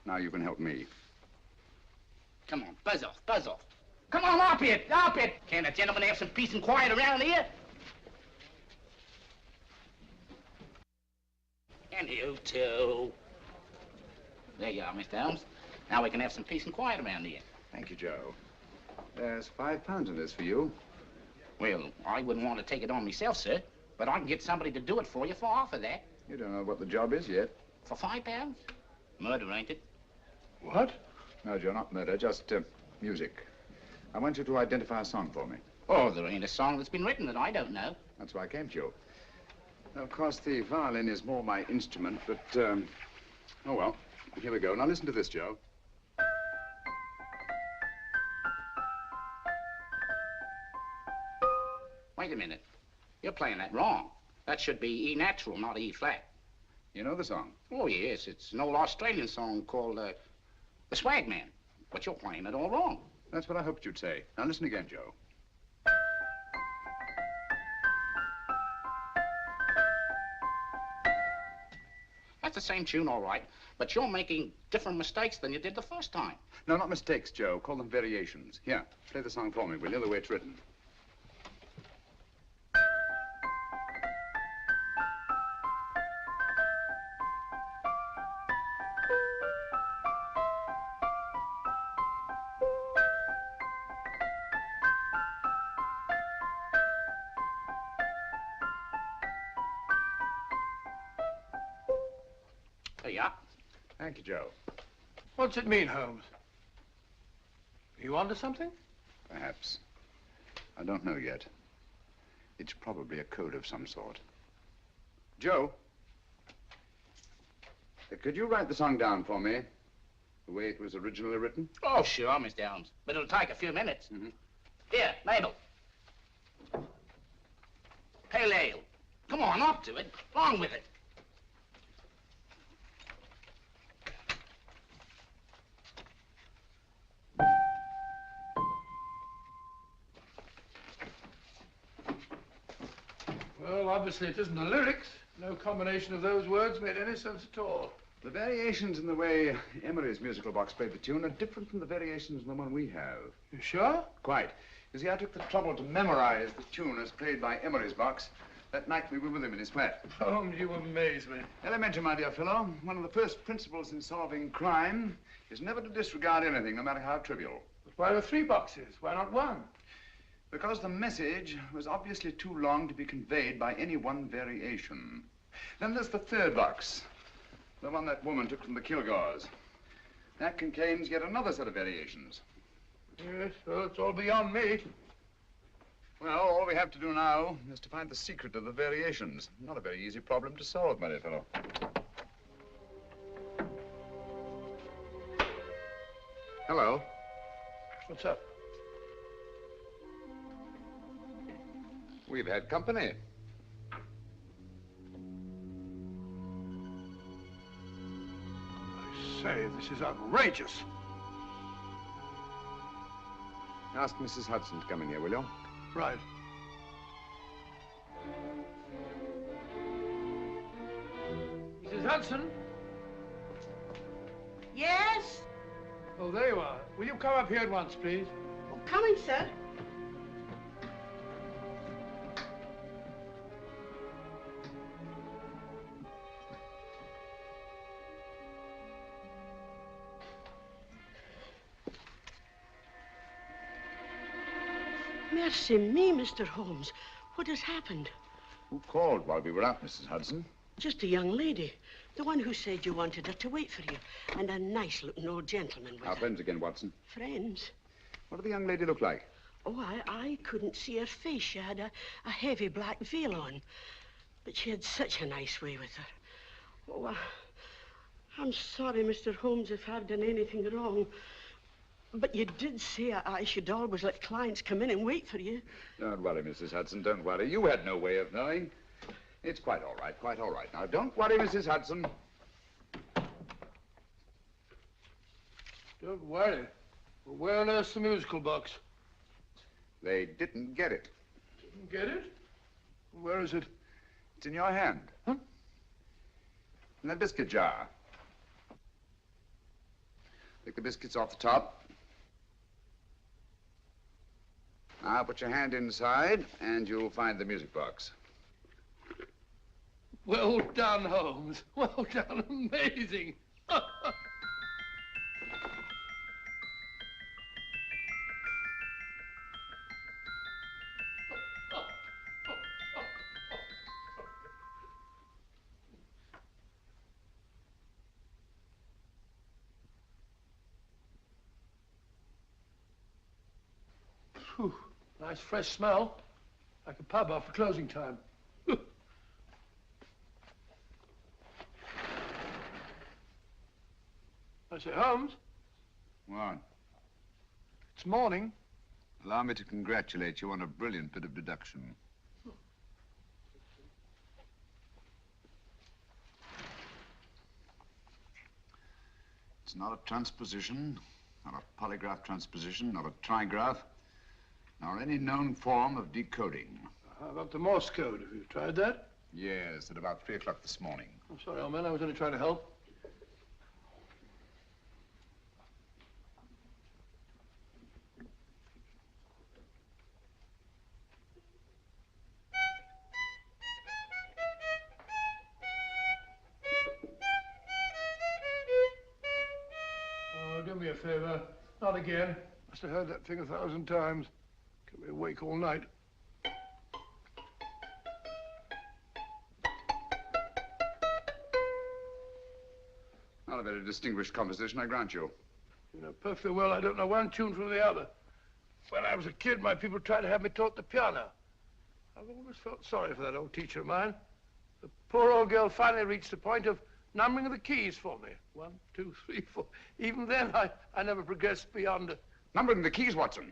now you can help me. Come on, buzz off, buzz off. Come on, up it, up it. Can't a gentleman have some peace and quiet around here? And you too. There you are, Mr. Holmes. Now we can have some peace and quiet around here. Thank you, Joe. There's £5 in this for you. Well, I wouldn't want to take it on myself, sir, but I can get somebody to do it for you for half of that. You don't know what the job is yet. For £5? Murder, ain't it? What? No, Joe, not murder, just music. I want you to identify a song for me. Oh, there ain't a song that's been written that I don't know. That's why I came to you. Of course, the violin is more my instrument, but, oh, well, here we go. Now, listen to this, Joe. Wait a minute. You're playing that wrong. That should be E natural, not E flat. You know the song? Oh, yes. It's an old Australian song called, The Swag Man. But you're playing it all wrong. That's what I hoped you'd say. Now, listen again, Joe. That's the same tune, all right, but you're making different mistakes than you did the first time. No, not mistakes, Joe. Call them variations. Here, play the song for me, will you, the way it's written. There you are. Thank you, Joe. What's it mean, Holmes? Are you onto something? Perhaps. I don't know yet. It's probably a code of some sort. Joe, could you write the song down for me, the way it was originally written? Oh, sure, Mr. Holmes. But it'll take a few minutes. Here, Mabel. Pale ale. Come on, up to it. Along with it. Well, obviously it isn't the lyrics. No combination of those words made any sense at all. The variations in the way Emery's musical box played the tune are different from the variations in the one we have. You sure? Quite. You see, I took the trouble to memorize the tune as played by Emery's box that night we were with him in his flat. Holmes, you amaze me. Elementary, my dear fellow. One of the first principles in solving crime is never to disregard anything, no matter how trivial. But why were 3 boxes? Why not 1? Because the message was obviously too long to be conveyed by any one variation. Then there's the 3rd box, the one that woman took from the Kilgores. That contains yet another set of variations. Yes, well, it's all beyond me. Well, all we have to do now is to find the secret of the variations. Not a very easy problem to solve, my dear fellow. Hello. What's up? We've had company. I say, this is outrageous. Ask Mrs. Hudson to come in here, will you? Right. Hudson? Yes? Oh, there you are. Will you come up here at once, please? Oh, coming, sir. Mercy me, Mr. Holmes. What has happened? Who called while we were out, Mrs. Hudson? Just a young lady. The one who said you wanted her to wait for you. And a nice-looking old gentleman with Our her. friends again, Watson. Friends? What did the young lady look like? Oh, I couldn't see her face. She had a heavy black veil on. But she had such a nice way with her. Oh, I'm sorry, Mr. Holmes, if I've done anything wrong. But you did say I should always let clients come in and wait for you. Don't worry, Mrs. Hudson, don't worry. You had no way of knowing. It's quite all right, quite all right. Now, don't worry, Mrs. Hudson. Don't worry. Well, where on earth's the musical box? They didn't get it. Didn't get it? Where is it? It's in your hand. Huh? In that biscuit jar. Pick the biscuits off the top. Now put your hand inside, and you'll find the music box. Well done, Holmes. Well done. Amazing. Phew. Nice fresh smell. Like a pub after closing time. I say, Holmes, What? it's morning. Allow me to congratulate you on a brilliant bit of deduction. It's not a transposition, not a polygraph transposition, not a trigraph, nor any known form of decoding. How about the Morse code? Have you tried that? Yes, at about 3 o'clock this morning. I'm sorry, old man. I was only trying to help. Oh, do me a favor. Not again. Must have heard that thing 1,000 times. Kept me awake all night. Not a very distinguished composition, I grant you. You know perfectly well I don't know one tune from the other. When I was a kid, my people tried to have me taught the piano. I've always felt sorry for that old teacher of mine. The poor old girl finally reached the point of numbering the keys for me. 1, 2, 3, 4. Even then, I never progressed beyond it. Numbering the keys, Watson.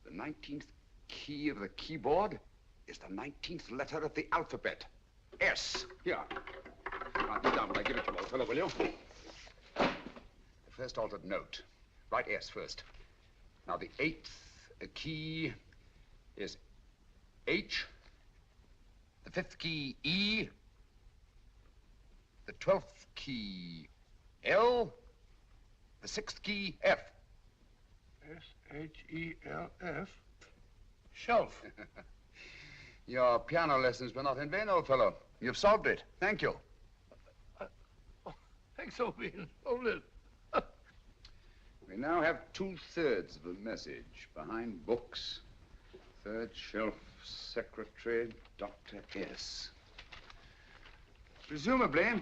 The 19th key of the keyboard is the 19th letter of the alphabet. S. Here. Write this down when I give it to you, old fellow, will you? The first altered note. Write S first. Now, the 8th key is H. The 5th key, E. The 12th key, L. The 6th key, F. S-H-E-L-F. Shelf. Your piano lessons were not in vain, old fellow. You've solved it. Thank you. Thanks, old bean. Hold it. We now have 2/3 of the message. Behind books, third shelf, secretary, Dr. S. Presumably,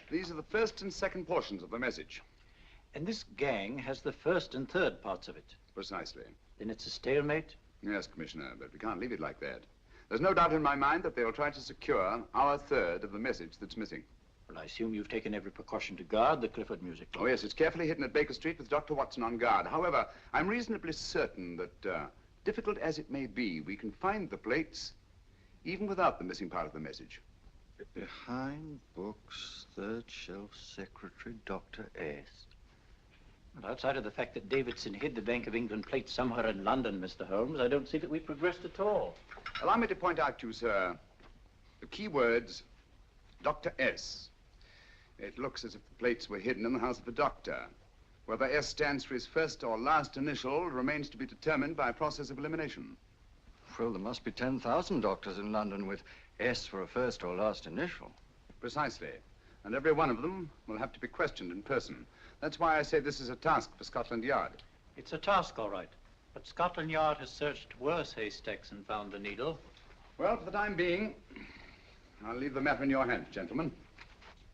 these are the first and second portions of the message. And this gang has the first and third parts of it. Precisely. Then it's a stalemate? Yes, Commissioner, but we can't leave it like that. There's no doubt in my mind that they'll try to secure our third of the message that's missing. Well, I assume you've taken every precaution to guard the Clifford music. Oh, yes, it's carefully hidden at Baker Street with Dr. Watson on guard. However, I'm reasonably certain that, difficult as it may be, we can find the plates even without the missing part of the message. Behind books, third shelf, secretary, Dr. S. Well, outside of the fact that Davidson hid the Bank of England plates somewhere in London, Mr. Holmes, I don't see that we've progressed at all. Allow me to point out to you, sir, the key words Dr. S. It looks as if the plates were hidden in the house of a doctor. Whether S stands for his first or last initial remains to be determined by a process of elimination. Well, there must be 10,000 doctors in London with S for a first or last initial. Precisely. And every one of them will have to be questioned in person. That's why I say this is a task for Scotland Yard. It's a task, all right. But Scotland Yard has searched worse haystacks and found the needle. Well, for the time being, I'll leave the matter in your hands, gentlemen.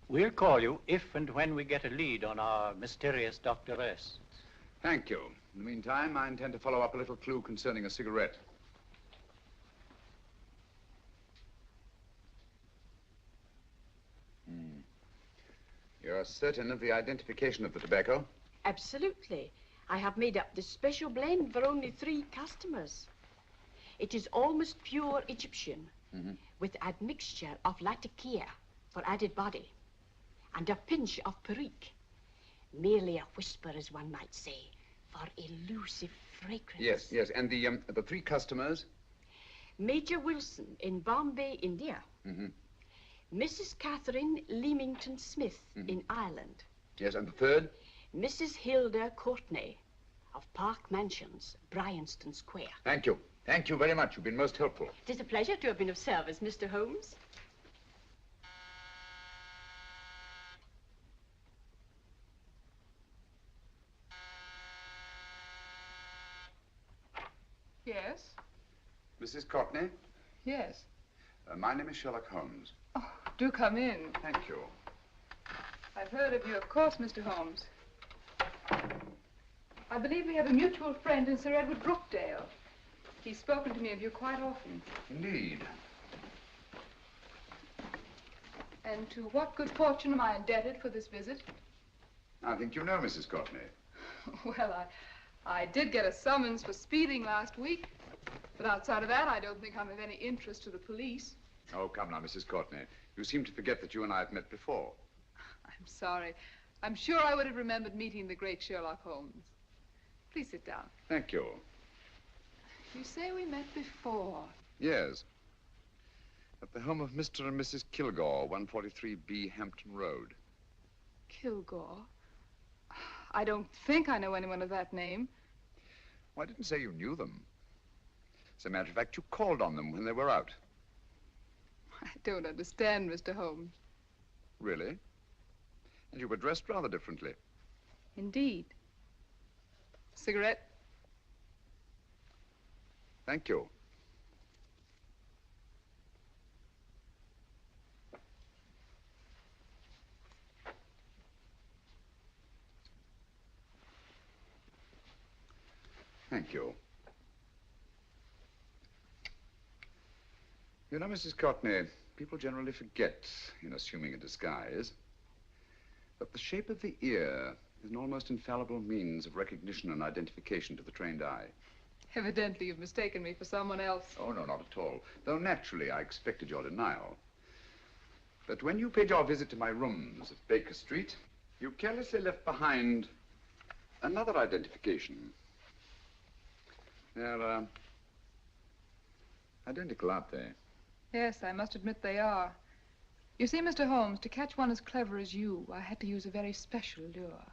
We'll call you if and when we get a lead on our mysterious Dr. S. Thank you. In the meantime, I intend to follow up a little clue concerning a cigarette. You're certain of the identification of the tobacco? Absolutely. I have made up this special blend for only 3 customers. It is almost pure Egyptian, with admixture of latakia for added body, and a pinch of perique. Merely a whisper, as one might say, for elusive fragrance. Yes. And the 3 customers? Major Wilson in Bombay, India. Mrs. Catherine Leamington Smith in Ireland. Yes, and the 3rd? Mrs. Hilda Courtney of Park Mansions, Bryanston Square. Thank you. Thank you very much. You've been most helpful. It is a pleasure to have been of service, Mr. Holmes. Yes? Mrs. Courtney? Yes. My name is Sherlock Holmes. Oh, do come in. Thank you. I've heard of you, of course, Mr. Holmes. I believe we have a mutual friend in Sir Edward Brookdale. He's spoken to me of you quite often. Indeed. And to what good fortune am I indebted for this visit? I think you know Mrs. Courtney. Well, I did get a summons for speeding last week. But outside of that, I don't think I'm of any interest to the police. Oh, come now, Mrs. Courtney. You seem to forget that you and I have met before. I'm sorry. I'm sure I would have remembered meeting the great Sherlock Holmes. Please sit down. Thank you. You say we met before. Yes. At the home of Mr. and Mrs. Kilgore, 143B Hampton Road. Kilgore? I don't think I know anyone of that name. Well, I didn't say you knew them. As a matter of fact, you called on them when they were out. I don't understand, Mr. Holmes. Really? And you were dressed rather differently. Indeed. Cigarette? Thank you. Thank you. You know, Mrs. Courtney, people generally forget, in assuming a disguise, that the shape of the ear is an almost infallible means of recognition and identification to the trained eye. Evidently, you've mistaken me for someone else. Oh, no, not at all. Though naturally, I expected your denial. But when you paid your visit to my rooms at Baker Street, you carelessly left behind another identification. They're, identical, aren't they? Yes, I must admit they are. You see, Mr. Holmes, to catch one as clever as you, I had to use a very special lure.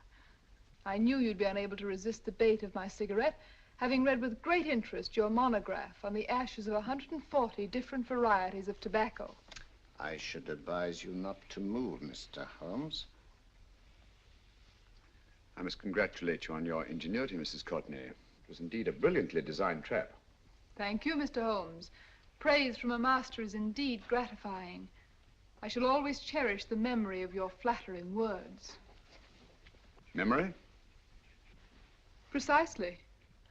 I knew you'd be unable to resist the bait of my cigarette, having read with great interest your monograph on the ashes of 140 different varieties of tobacco. I should advise you not to move, Mr. Holmes. I must congratulate you on your ingenuity, Mrs. Courtney. It was indeed a brilliantly designed trap. Thank you, Mr. Holmes. Praise from a master is indeed gratifying. I shall always cherish the memory of your flattering words. Memory? Precisely.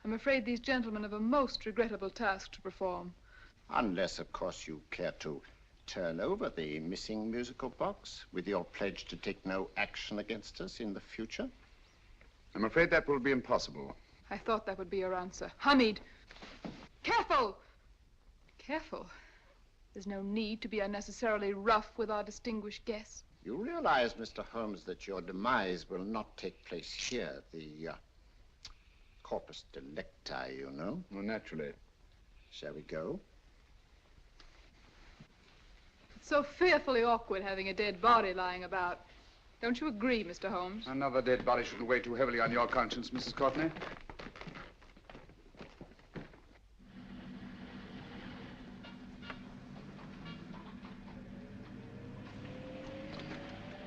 I'm afraid these gentlemen have a most regrettable task to perform. Unless, of course, you care to turn over the missing musical box with your pledge to take no action against us in the future. I'm afraid that will be impossible. I thought that would be your answer. Hamid! Careful! Careful. There's no need to be unnecessarily rough with our distinguished guest. You realize, Mr. Holmes, that your demise will not take place here. The corpus delicti, you know. Well, naturally. Shall we go? It's so fearfully awkward having a dead body lying about. Don't you agree, Mr. Holmes? Another dead body shouldn't weigh too heavily on your conscience, Mrs. Courtney.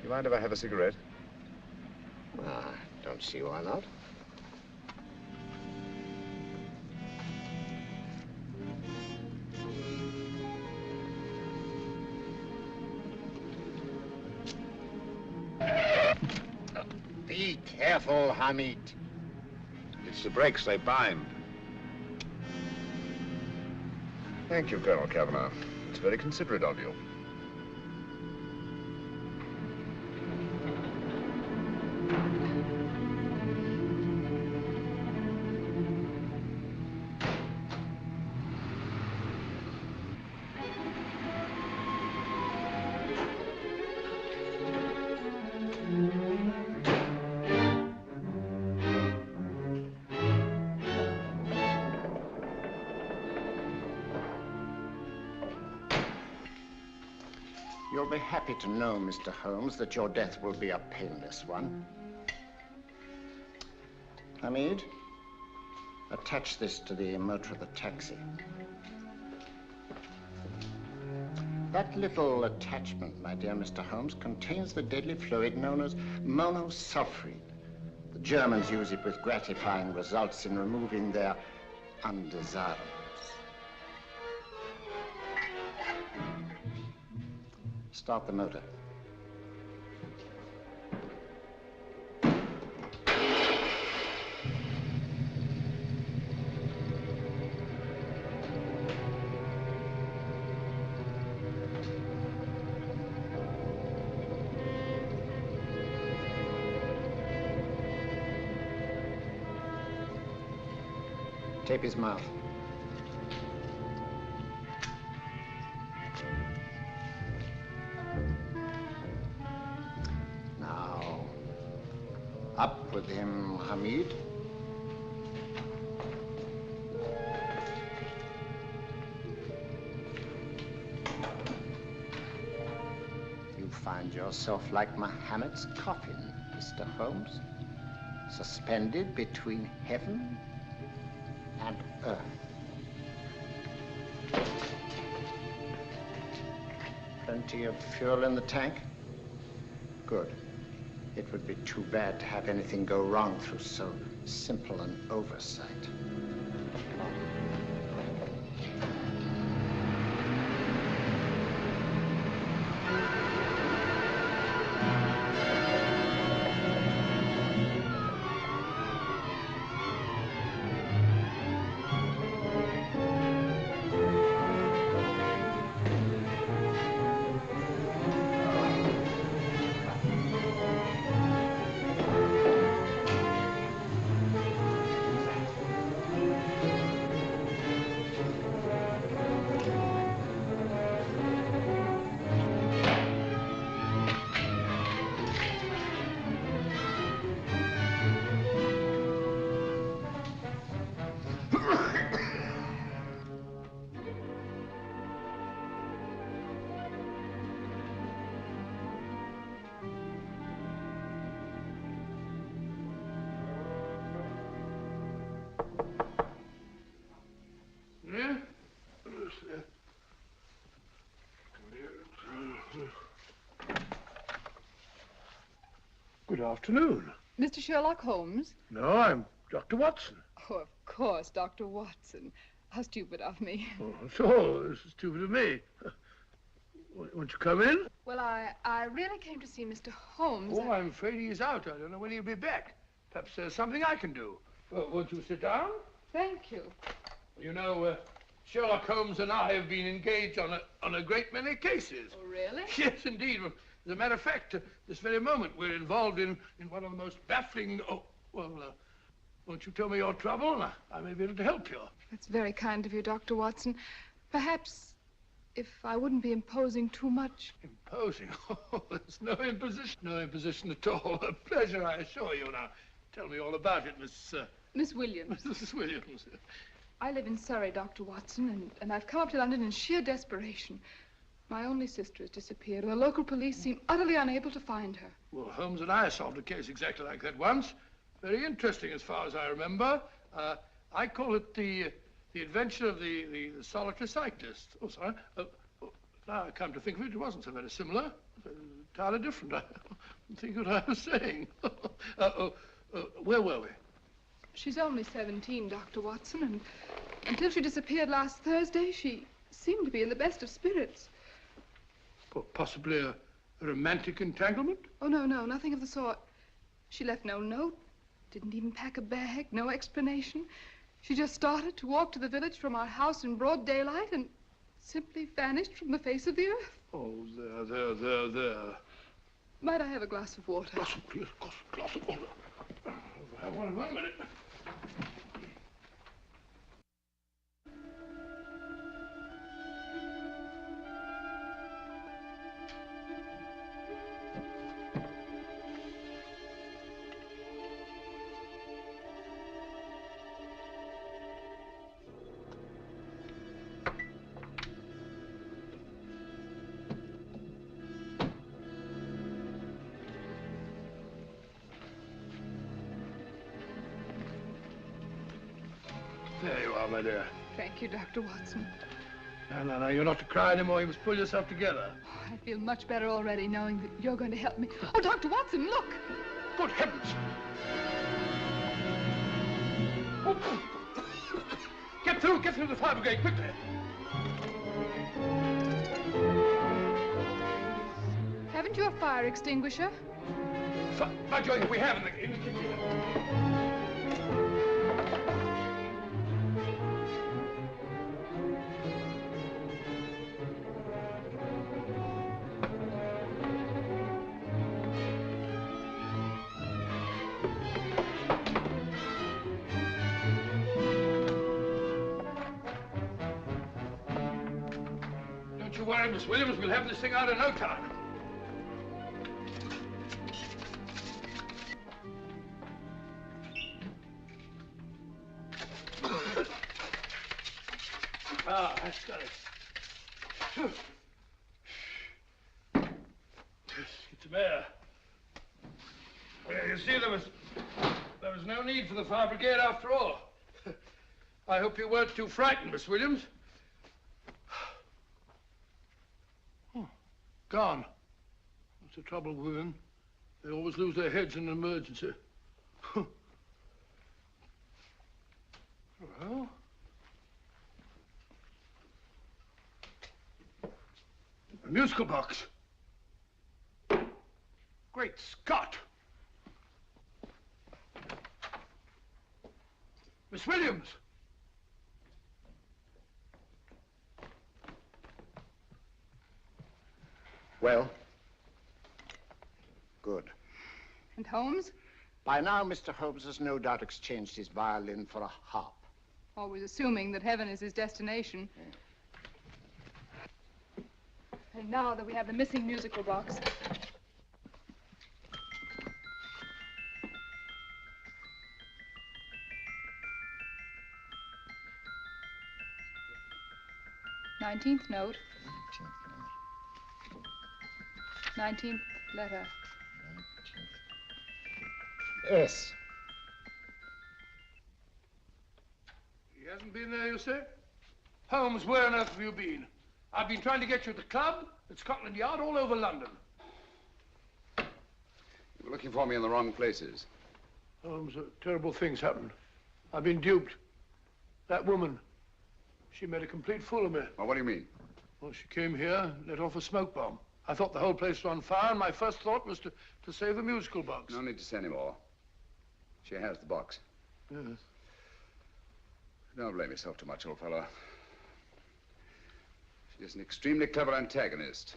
You mind if I have a cigarette? Don't see why not. Be careful, Hamid. It's the brakes, they bind. Thank you, Colonel Kavanagh. It's very considerate of you. You'll be happy to know, Mr. Holmes, that your death will be a painless one. Hamid, attach this to the motor of the taxi. That little attachment, my dear Mr. Holmes, contains the deadly fluid known as monosulfide. The Germans use it with gratifying results in removing their undesirables. Start the motor. Tape his mouth. Now, up with him, Hamid. You find yourself like Muhammad's coffin, Mr. Holmes, suspended between heaven and earth. Plenty of fuel in the tank? Good. It would be too bad to have anything go wrong through so simple an oversight. Good afternoon. Mr. Sherlock Holmes? No, I'm Dr. Watson. Oh, of course, Dr. Watson. How stupid of me. Oh, so this is stupid of me. Won't you come in? Well, I really came to see Mr. Holmes. Oh, I'm afraid he's out. I don't know when he'll be back. Perhaps there's something I can do. Won't you sit down? Thank you. You know, Sherlock Holmes and I have been engaged on a great many cases. Oh, really? Yes, indeed. As a matter of fact, this very moment, we're involved in one of the most baffling... Oh, well, won't you tell me your trouble, and I may be able to help you. That's very kind of you, Dr. Watson. Perhaps if I wouldn't be imposing too much. Imposing? Oh, there's no imposition. No imposition at all. A pleasure, I assure you. Now, tell me all about it, Miss Williams. Mrs. Williams. I live in Surrey, Dr. Watson, and I've come up to London in sheer desperation. My only sister has disappeared, and the local police seem utterly unable to find her. Well, Holmes and I solved a case exactly like that once. Very interesting as far as I remember. I call it the adventure of the solitary cyclist. Oh, sorry. Now I come to think of it, it wasn't so very similar. Entirely different. I don't think what I was saying. Where were we? She's only 17, Dr. Watson, and until she disappeared last Thursday, she seemed to be in the best of spirits. Possibly a romantic entanglement? Oh, no, nothing of the sort. She left no note, didn't even pack a bag, no explanation. She just started to walk to the village from our house in broad daylight and simply vanished from the face of the earth. Oh, there. Might I have a glass of water? Please, glass of water. Have one minute. There you are, my dear. Thank you, Dr. Watson. No, you're not to cry anymore. You must pull yourself together. Oh, I feel much better already knowing that you're going to help me. Oh, Dr. Watson, look! Good heavens! Get through the fire brigade, quickly! Haven't you a fire extinguisher? By Jove, we have in the kitchen. Don't you worry, Miss Williams. We'll have this thing out in no time. That's got it. Get some air. Well, you see, there was no need for the fire brigade after all. I hope you weren't too frightened, Miss Williams. Oh, gone. That's the trouble with women. They always lose their heads in an emergency. Well... a musical box. Great Scott! Miss Williams! Well? Good. And Holmes? By now, Mr. Holmes has no doubt exchanged his violin for a harp. Always assuming that heaven is his destination. Yeah. And now that we have the missing musical box. Nineteenth note. 19th letter. Yes. He hasn't been there, you say? Holmes, where on earth have you been? I've been trying to get you at the club, at Scotland Yard, all over London. You were looking for me in the wrong places. Holmes, terrible things happened. I've been duped. That woman, she made a complete fool of me. Well, what do you mean? Well, she came here, let off a smoke bomb. I thought the whole place was on fire, and my first thought was to save the musical box. No need to say any more. She has the box. Yes. Don't blame yourself too much, old fellow. She's an extremely clever antagonist.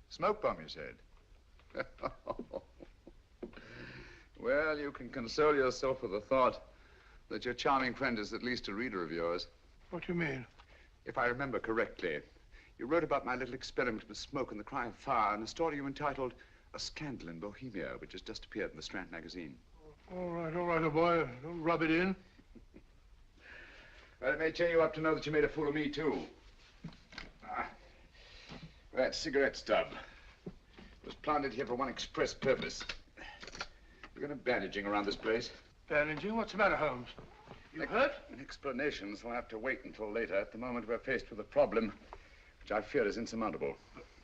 Smoke bomb, you said? Well, you can console yourself with the thought that your charming friend is at least a reader of yours. What do you mean? If I remember correctly, you wrote about my little experiment with smoke and the cry of fire in a story you entitled A Scandal in Bohemia, which has just appeared in the Strand magazine. All right, old boy. Don't rub it in. Well, it may cheer you up to know that you made a fool of me, too. That cigarette stub was planted here for one express purpose. You're going to bandaging around this place. Bandaging? What's the matter, Holmes? You hurt? Explanations will have to wait until later. At the moment, we're faced with a problem which I fear is insurmountable.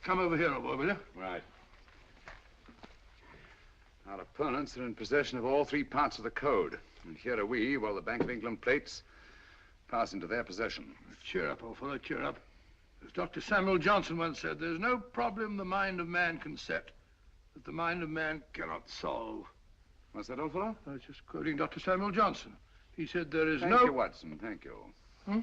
Come over here, old boy, will you? Right. Our opponents are in possession of all three parts of the code. And here are we, while the Bank of England plates pass into their possession. Cheer up, old fellow, cheer up. As Dr. Samuel Johnson once said, there's no problem the mind of man can set that the mind of man cannot solve. What's that, old fellow? I was just quoting Dr. Samuel Johnson. He said there is Thank no... you, Watson. Thank you. Hmm?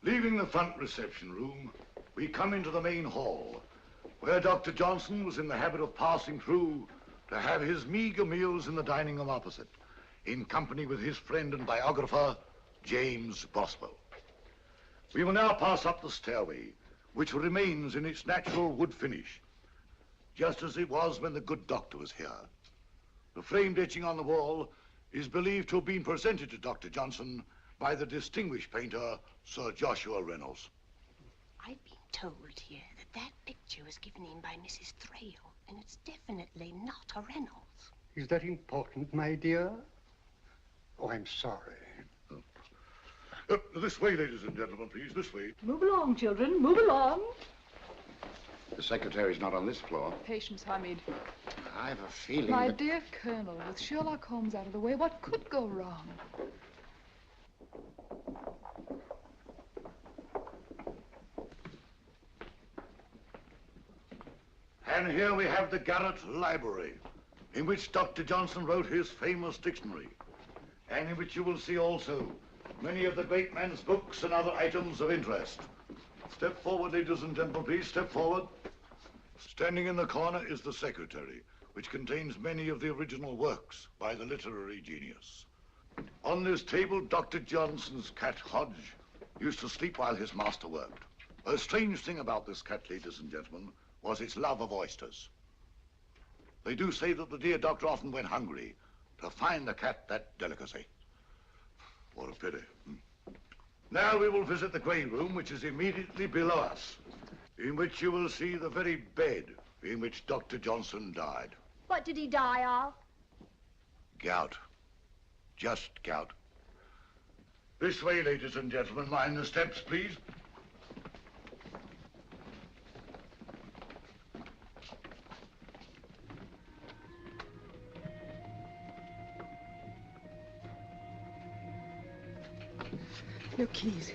Leaving the front reception room, we come into the main hall, where Dr. Johnson was in the habit of passing through to have his meager meals in the dining room opposite, in company with his friend and biographer, James Boswell. We will now pass up the stairway, which remains in its natural wood finish, just as it was when the good doctor was here. The framed etching on the wall is believed to have been presented to Dr. Johnson by the distinguished painter, Sir Joshua Reynolds. I've been told here that that picture was given in by Mrs. Thrale, and it's definitely not a Reynolds. Is that important, my dear? Oh, I'm sorry. This way, ladies and gentlemen, please, this way. Move along, children, move along. The secretary's not on this floor. Patience, Hamid. I have a feeling My that... dear Colonel, with Sherlock Holmes out of the way, what could go wrong? And here we have the Garrett Library, in which Dr. Johnson wrote his famous dictionary, and in which you will see also many of the great man's books and other items of interest. Step forward, ladies and gentlemen, please, step forward. Standing in the corner is the secretary, which contains many of the original works by the literary genius. On this table, Dr. Johnson's cat, Hodge, used to sleep while his master worked. A strange thing about this cat, ladies and gentlemen, was its love of oysters. They do say that the dear doctor often went hungry to find the cat that delicacy. What a pity. Now we will visit the grain room, which is immediately below us, in which you will see the very bed in which Dr. Johnson died. What did he die of? Gout. Just gout. This way, ladies and gentlemen. Mind the steps, please. Your keys.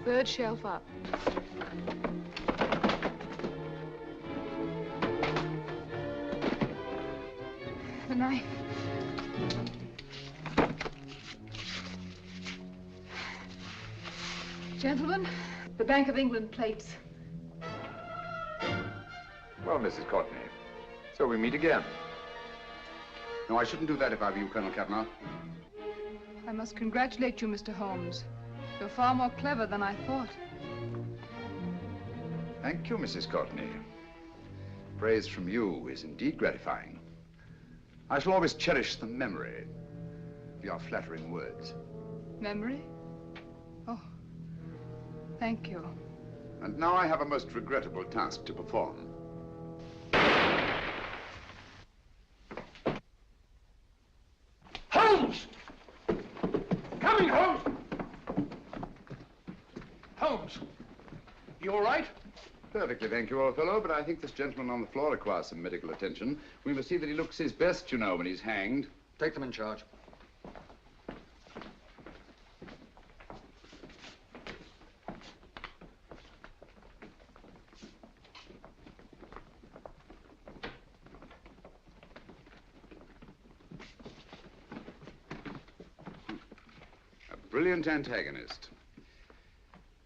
Third shelf up. The knife. Gentlemen, the Bank of England plates. Well, Mrs. Courtney, so we meet again. No, I shouldn't do that if I were you, Colonel Cavanaugh. I must congratulate you, Mr. Holmes. You're far more clever than I thought. Thank you, Mrs. Courtney. Praise from you is indeed gratifying. I shall always cherish the memory of your flattering words. Memory? Oh, thank you. And now I have a most regrettable task to perform. Holmes! Coming, Holmes! Holmes, you all right? Perfectly, thank you, old fellow, but I think this gentleman on the floor requires some medical attention. We must see that he looks his best, you know, when he's hanged. Take them in charge. A brilliant antagonist.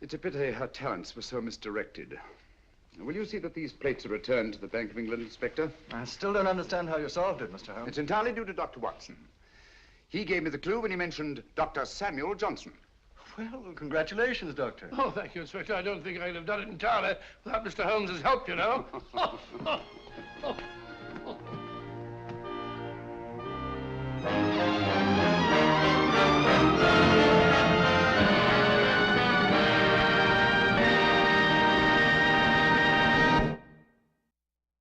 It's a pity her talents were so misdirected. Will you see that these plates are returned to the Bank of England, Inspector? I still don't understand how you solved it, Mr. Holmes. It's entirely due to Dr. Watson. He gave me the clue when he mentioned Dr. Samuel Johnson. Well, congratulations, Doctor. Oh, thank you, Inspector. I don't think I'd have done it entirely without Mr. Holmes's help, you know.